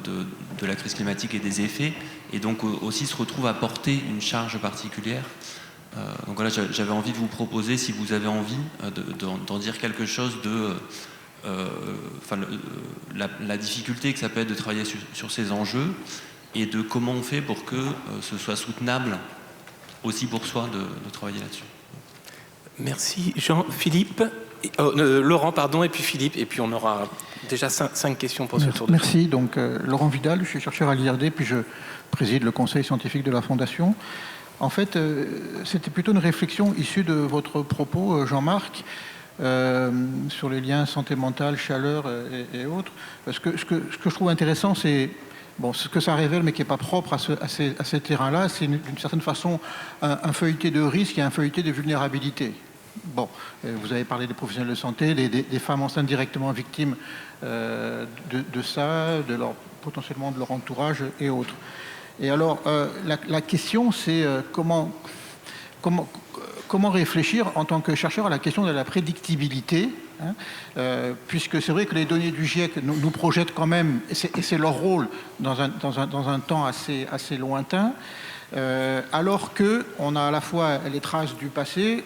de la crise climatique et des effets, et donc aussi se retrouvent à porter une charge particulière. Donc voilà, j'avais envie de vous proposer, si vous avez envie, d'en dire quelque chose la difficulté que ça peut être de travailler sur ces enjeux, et de comment on fait pour que ce soit soutenable aussi pour soi de travailler là-dessus. Merci Jean-Philippe, Laurent pardon, et puis Philippe, et puis on aura déjà 5 questions pour ce tour de temps. Merci, donc Laurent Vidal, je suis chercheur à l'IRD, puis je préside le conseil scientifique de la Fondation. En fait, c'était plutôt une réflexion issue de votre propos, Jean-Marc, sur les liens santé mentale, chaleur et autres. Parce que ce que je trouve intéressant, c'est ce que ça révèle, mais qui n'est pas propre à ces terrains-là, c'est d'une certaine façon un feuilleté de risque et un feuilleté de vulnérabilité. Vous avez parlé des professionnels de santé, des femmes enceintes directement victimes de ça, potentiellement de leur entourage et autres. Et alors, la question, c'est comment réfléchir en tant que chercheur à la question de la prédictibilité puisque c'est vrai que les données du GIEC nous projettent quand même, et c'est leur rôle dans un temps assez lointain, alors qu'on a à la fois les traces du passé,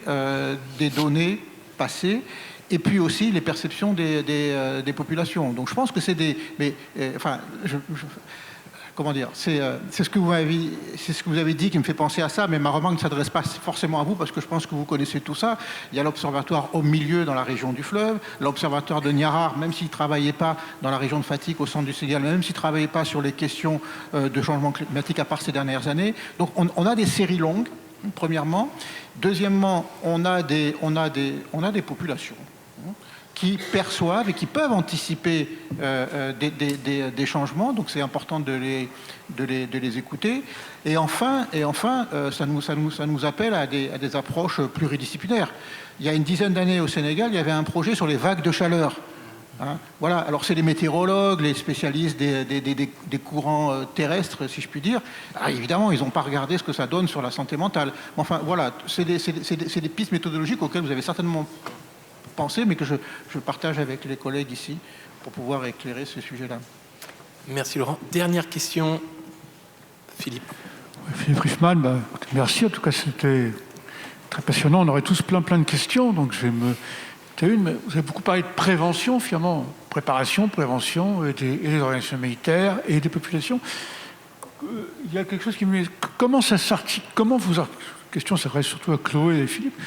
des données passées, et puis aussi les perceptions des populations. Donc je pense que c'est des... comment dire, c'est ce que vous avez dit qui me fait penser à ça, mais ma remarque ne s'adresse pas forcément à vous, parce que je pense que vous connaissez tout ça. Il y a l'observatoire au milieu dans la région du fleuve, l'observatoire de Niarar, même s'il ne travaillait pas dans la région de Fatick, au centre du Sénégal, même s'il ne travaillait pas sur les questions de changement climatique à part ces dernières années. Donc on a des séries longues, premièrement. Deuxièmement, on a des populations qui perçoivent et qui peuvent anticiper des changements, donc c'est important de les écouter. Et enfin, ça nous appelle à des approches pluridisciplinaires. Il y a une dizaine d'années au Sénégal, il y avait un projet sur les vagues de chaleur. Voilà. Alors c'est les météorologues, les spécialistes des courants terrestres, si je puis dire. Évidemment, ils n'ont pas regardé ce que ça donne sur la santé mentale. Mais enfin, voilà, c'est des pistes méthodologiques auxquelles vous avez certainement pensé, mais que je partage avec les collègues ici pour pouvoir éclairer ce sujet-là. Merci Laurent. Dernière question, Philippe. Philippe Riefmann, merci. En tout cas, c'était très passionnant. On aurait tous plein de questions, donc je vais me... Mais vous avez beaucoup parlé de prévention, finalement, préparation, prévention, et des organisations militaires et des populations. Il y a quelque chose qui me... Comment ça s'articule... La question s'adresse surtout à Chloé et Philippe.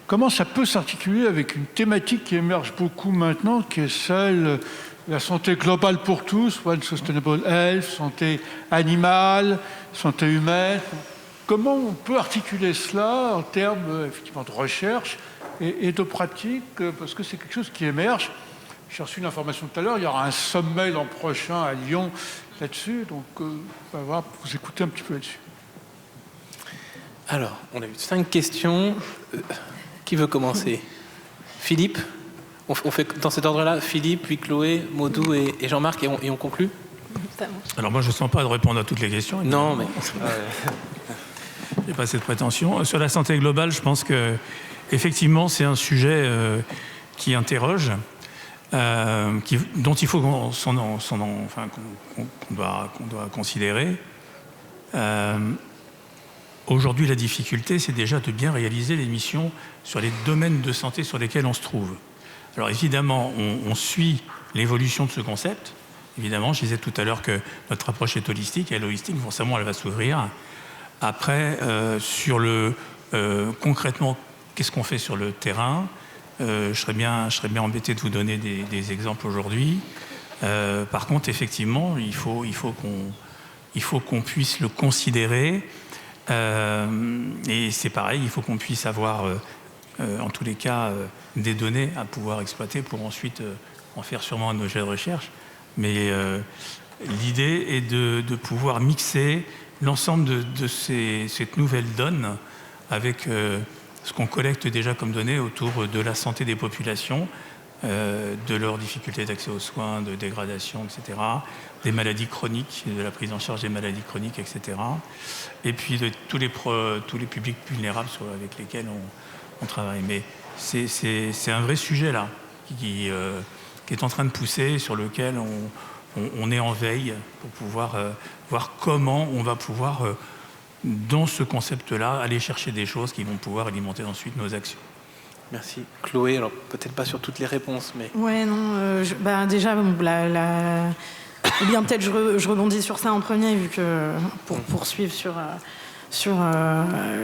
Comment ça peut s'articuler avec une thématique qui émerge beaucoup maintenant, qui est celle de la santé globale pour tous, One Sustainable Health, santé animale, santé humaine. Comment on peut articuler cela en termes effectivement de recherche et de pratique, parce que c'est quelque chose qui émerge. J'ai reçu une information tout à l'heure, il y aura un sommet l'an prochain à Lyon là-dessus, donc on va vous écouter un petit peu là-dessus. Alors, on a eu 5 questions. Qui veut commencer? Philippe? On fait dans cet ordre-là, Philippe, puis Chloé, Maudou et Jean-Marc, et on conclut? Alors moi, je ne sens pas de répondre à toutes les questions. Non, mais... Il n'y a pas cette prétention. Sur la santé globale, je pense que effectivement, c'est un sujet qui interroge, dont il faut qu'on doit considérer. Aujourd'hui, la difficulté, c'est déjà de bien réaliser les missions sur les domaines de santé sur lesquels on se trouve. Alors évidemment, on suit l'évolution de ce concept. Évidemment, je disais tout à l'heure que notre approche est holistique, et l'holistique, forcément, elle va s'ouvrir. Après, sur concrètement, qu'est-ce qu'on fait sur le terrain? Je serais bien embêté de vous donner des exemples aujourd'hui. Par contre, effectivement, il faut qu'on puisse le considérer. Et c'est pareil, il faut qu'on puisse avoir, en tous les cas, des données à pouvoir exploiter pour ensuite en faire sûrement un objet de recherche. Mais l'idée est de pouvoir mixer l'ensemble de cette nouvelle donne avec ce qu'on collecte déjà comme données autour de la santé des populations, de leurs difficultés d'accès aux soins, de dégradation, etc., des maladies chroniques, de la prise en charge des maladies chroniques, etc., et puis de tous les publics vulnérables avec lesquels on travaille. Mais c'est un vrai sujet là, qui est en train de pousser, sur lequel on est en veille pour pouvoir voir comment on va pouvoir, dans ce concept-là, aller chercher des choses qui vont pouvoir alimenter ensuite nos actions. Merci. Chloé, alors peut-être pas sur toutes les réponses, mais... Ouais, non, déjà, ou bien peut-être je rebondis sur ça en premier, vu que pour poursuivre sur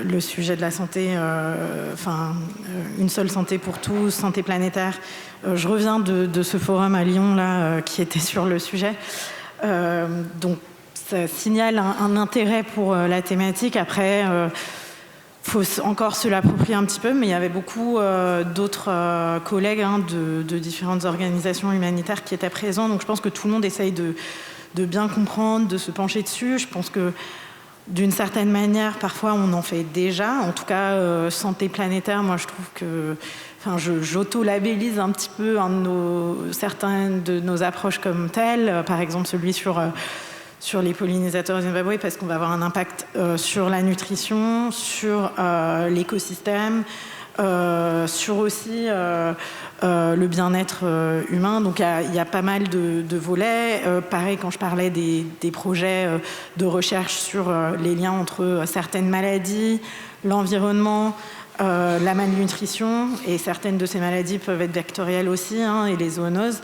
le sujet de la santé, une seule santé pour tous, santé planétaire. Je reviens de ce forum à Lyon là, qui était sur le sujet. Donc ça signale un intérêt pour la thématique. Après, faut encore se l'approprier un petit peu, mais il y avait beaucoup d'autres collègues de différentes organisations humanitaires qui étaient présents. Donc je pense que tout le monde essaye de bien comprendre, de se pencher dessus. Je pense que d'une certaine manière, parfois on en fait déjà. En tout cas, santé planétaire, moi je trouve que... j'auto-labellise un petit peu certaines de nos approches comme telles. Par exemple, celui sur les pollinisateurs au Zimbabwe, parce qu'on va avoir un impact sur la nutrition, sur l'écosystème, sur aussi le bien-être humain. Donc il y a pas mal de volets. Pareil, quand je parlais des projets de recherche sur les liens entre certaines maladies, l'environnement, la malnutrition, et certaines de ces maladies peuvent être vectorielles aussi, et les zoonoses.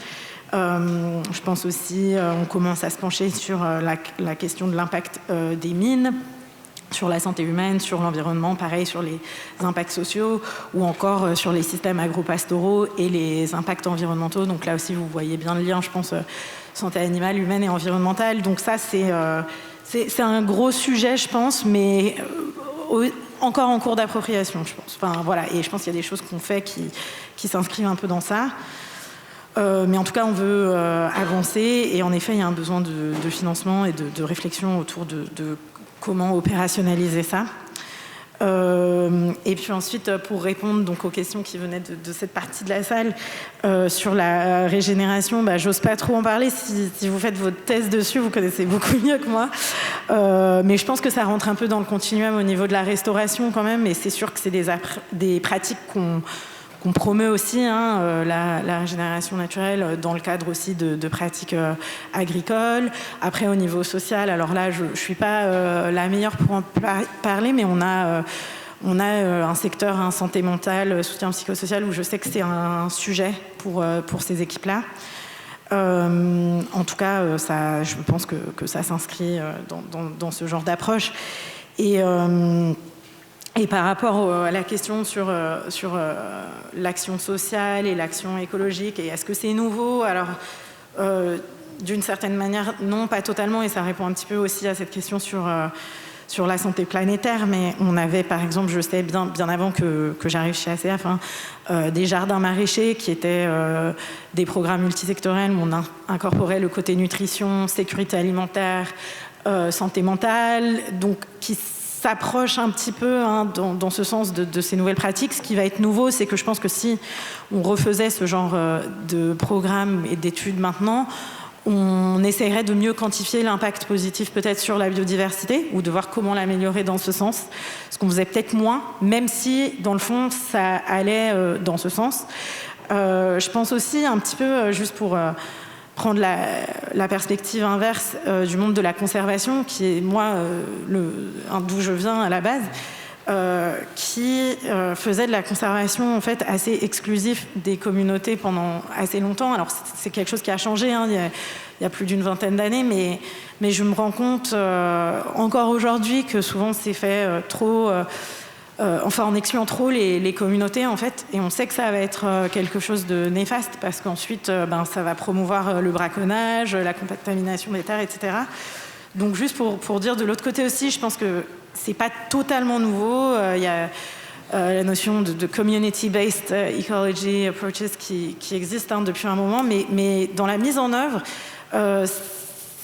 Je pense aussi, on commence à se pencher sur la question de l'impact des mines, sur la santé humaine, sur l'environnement, pareil sur les impacts sociaux, ou encore sur les systèmes agro-pastoraux et les impacts environnementaux. Donc là aussi, vous voyez bien le lien, je pense, santé animale, humaine et environnementale. Donc ça, c'est un gros sujet, je pense, mais encore en cours d'appropriation, je pense. Enfin, voilà. Et je pense qu'il y a des choses qu'on fait qui s'inscrivent un peu dans ça. Mais en tout cas, on veut avancer, et en effet, il y a un besoin de financement et de réflexion autour de comment opérationnaliser ça. Et puis ensuite, pour répondre donc aux questions qui venaient de cette partie de la salle, sur la régénération, j'ose pas trop en parler. Si vous faites votre thèse dessus, vous connaissez beaucoup mieux que moi. Mais je pense que ça rentre un peu dans le continuum au niveau de la restauration quand même, et c'est sûr que c'est des pratiques qu'on promeut aussi, la régénération naturelle dans le cadre aussi de pratiques agricoles. Après, au niveau social, alors là, je ne suis pas la meilleure pour en parler, mais on a un secteur santé mentale, soutien psychosocial, où je sais que c'est un sujet pour ces équipes-là. En tout cas, je pense que ça s'inscrit dans ce genre d'approche. Et par rapport à la question sur l'action sociale et l'action écologique, et est-ce que c'est nouveau? Alors, d'une certaine manière, non, pas totalement, et ça répond un petit peu aussi à cette question sur la santé planétaire. Mais on avait, par exemple, je sais bien avant que j'arrive chez ACF, des jardins maraîchers qui étaient des programmes multisectoriels où on incorporait le côté nutrition, sécurité alimentaire, santé mentale, donc qui s'approche un petit peu dans ce sens de ces nouvelles pratiques. Ce qui va être nouveau, c'est que je pense que si on refaisait ce genre de programme et d'études maintenant, on essaierait de mieux quantifier l'impact positif peut-être sur la biodiversité, ou de voir comment l'améliorer dans ce sens, ce qu'on faisait peut-être moins, même si dans le fond ça allait dans ce sens. Je pense aussi un petit peu, juste pour prendre la perspective inverse du monde de la conservation, qui est, moi, d'où je viens à la base, qui faisait de la conservation en fait assez exclusif des communautés pendant assez longtemps. Alors c'est quelque chose qui a changé, il y a plus d'une vingtaine d'années, mais je me rends compte encore aujourd'hui que souvent c'est fait trop... en excluant trop les communautés, en fait, et on sait que ça va être quelque chose de néfaste, parce qu'ensuite, ça va promouvoir le braconnage, la contamination des terres, etc. Donc, juste pour dire de l'autre côté aussi, je pense que c'est pas totalement nouveau. Il y a la notion de community-based ecology approaches qui existe depuis un moment, mais dans la mise en œuvre,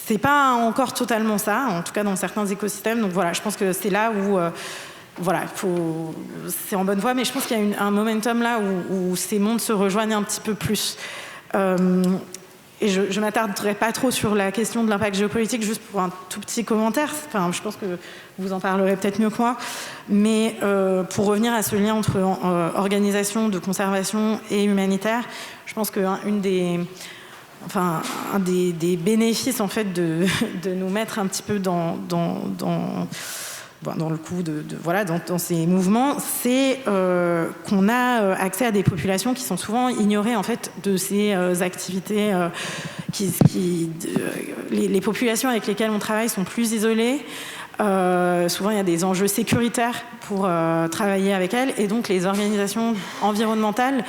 c'est pas encore totalement ça, en tout cas dans certains écosystèmes. Donc voilà, je pense que c'est là où... Voilà, c'est en bonne voie, mais je pense qu'il y a un momentum là où ces mondes se rejoignent un petit peu plus. Et je ne m'attarderai pas trop sur la question de l'impact géopolitique, juste pour un tout petit commentaire. Enfin, je pense que vous en parlerez peut-être mieux que moi. Mais pour revenir à ce lien entre organisation de conservation et humanitaire, je pense qu'un des bénéfices en fait de nous mettre un petit peu dans le coup dans ces mouvements, c'est qu'on a accès à des populations qui sont souvent ignorées en fait de ces activités. Les populations avec lesquelles on travaille sont plus isolées. Souvent, il y a des enjeux sécuritaires pour travailler avec elles, et donc les organisations environnementales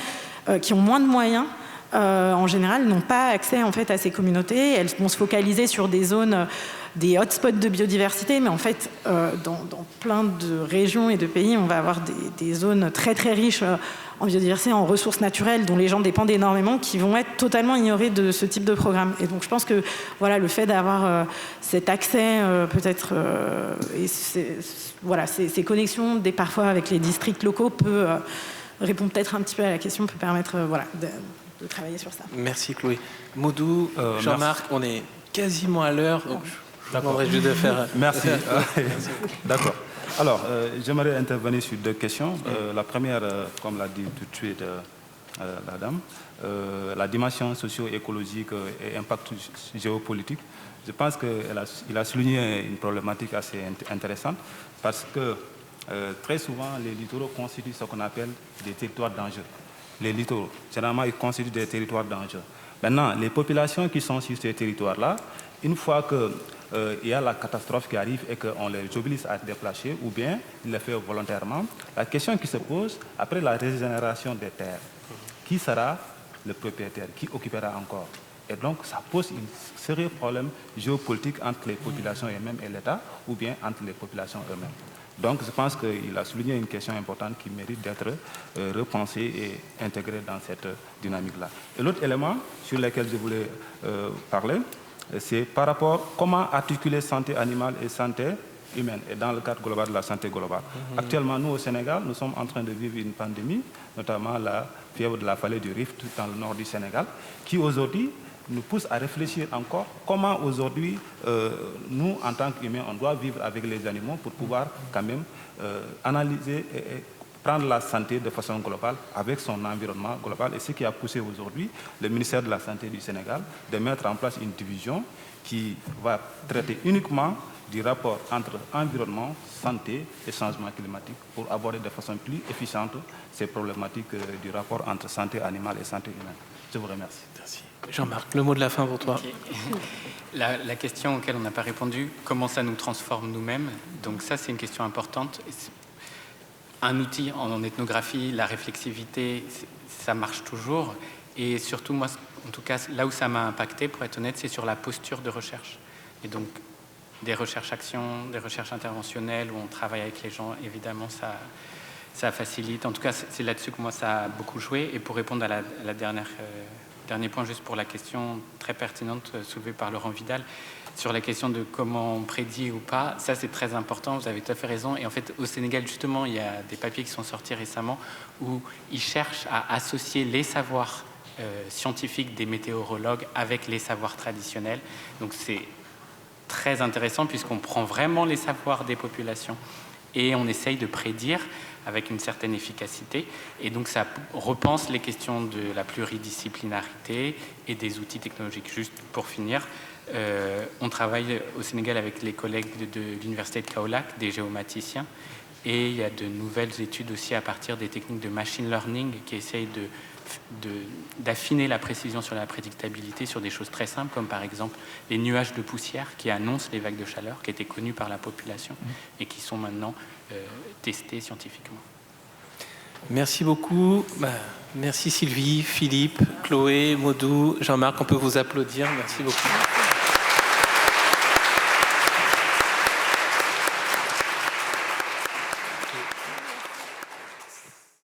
qui ont moins de moyens, en général, n'ont pas accès en fait à ces communautés. Elles vont se focaliser sur des zones, des hotspots de biodiversité, mais en fait, dans plein de régions et de pays, on va avoir des zones très très riches en biodiversité, en ressources naturelles, dont les gens dépendent énormément, qui vont être totalement ignorés de ce type de programme. Et donc, je pense que voilà, le fait d'avoir cet accès, peut-être, et ces connexions parfois avec les districts locaux peut répondre peut-être un petit peu à la question, peut permettre de travailler sur ça. Merci Chloé. Maudou, Jean-Marc, on est quasiment à l'heure. Donc je vous demanderai juste de faire... Merci. D'accord. Alors, j'aimerais intervenir sur 2 questions. La première, comme l'a dit tout de suite la dame, la dimension socio-écologique et impact géopolitique. Je pense qu'il a souligné une problématique assez intéressante parce que très souvent, les littoraux constituent ce qu'on appelle des territoires d'enjeu. Les littoraux, généralement, ils constituent des territoires d'enjeu. Maintenant, les populations qui sont sur ces territoires-là, une fois qu'il y a la catastrophe qui arrive et qu'on les oblige à se déplacer, ou bien ils le font volontairement, la question qui se pose, après la régénération des terres, qui sera le propriétaire, qui occupera encore? Et donc, ça pose un sérieux problème géopolitique entre les populations elles-mêmes et l'État, ou bien entre les populations eux-mêmes. Donc, je pense qu'il a souligné une question importante qui mérite d'être repensée et intégrée dans cette dynamique-là. Et l'autre élément sur lequel je voulais parler, c'est par rapport à comment articuler santé animale et santé humaine, et dans le cadre global de la santé globale. Actuellement, nous, au Sénégal, nous sommes en train de vivre une pandémie, notamment la fièvre de la vallée du Rift dans le nord du Sénégal, qui aujourd'hui nous pousse à réfléchir encore comment aujourd'hui, nous, en tant qu'humains, on doit vivre avec les animaux pour pouvoir quand même analyser et prendre la santé de façon globale avec son environnement global. Et ce qui a poussé aujourd'hui le ministère de la Santé du Sénégal de mettre en place une division qui va traiter uniquement du rapport entre environnement, santé et changement climatique pour aborder de façon plus efficiente ces problématiques du rapport entre santé animale et santé humaine. Je vous remercie. Merci. Jean-Marc, le mot de la fin pour toi. Okay. La question auquel on n'a pas répondu, comment ça nous transforme nous-mêmes? Donc ça, c'est une question importante. Un outil en ethnographie, la réflexivité, ça marche toujours. Et surtout, moi, en tout cas, là où ça m'a impacté, pour être honnête, c'est sur la posture de recherche. Et donc, des recherches-actions, des recherches interventionnelles, où on travaille avec les gens, évidemment, ça facilite. En tout cas, c'est là-dessus que moi, ça a beaucoup joué. Et pour répondre à la dernier point, juste pour la question très pertinente soulevée par Laurent Vidal, sur la question de comment on prédit ou pas, ça c'est très important, vous avez tout à fait raison. Et en fait, au Sénégal, justement, il y a des papiers qui sont sortis récemment où ils cherchent à associer les savoirs scientifiques des météorologues avec les savoirs traditionnels. Donc c'est très intéressant puisqu'on prend vraiment les savoirs des populations et on essaye de prédire avec une certaine efficacité. Et donc ça repense les questions de la pluridisciplinarité et des outils technologiques. Juste pour finir, on travaille au Sénégal avec les collègues de l'université de Kaolack, des géomaticiens, et il y a de nouvelles études aussi à partir des techniques de machine learning qui essayent d'affiner la précision sur la prédictabilité sur des choses très simples, comme par exemple les nuages de poussière qui annoncent les vagues de chaleur, qui étaient connus par la population et qui sont maintenant testés scientifiquement. Merci beaucoup. Merci Sylvie, Philippe, Chloé, Maudou, Jean-Marc. On peut vous applaudir. Merci beaucoup.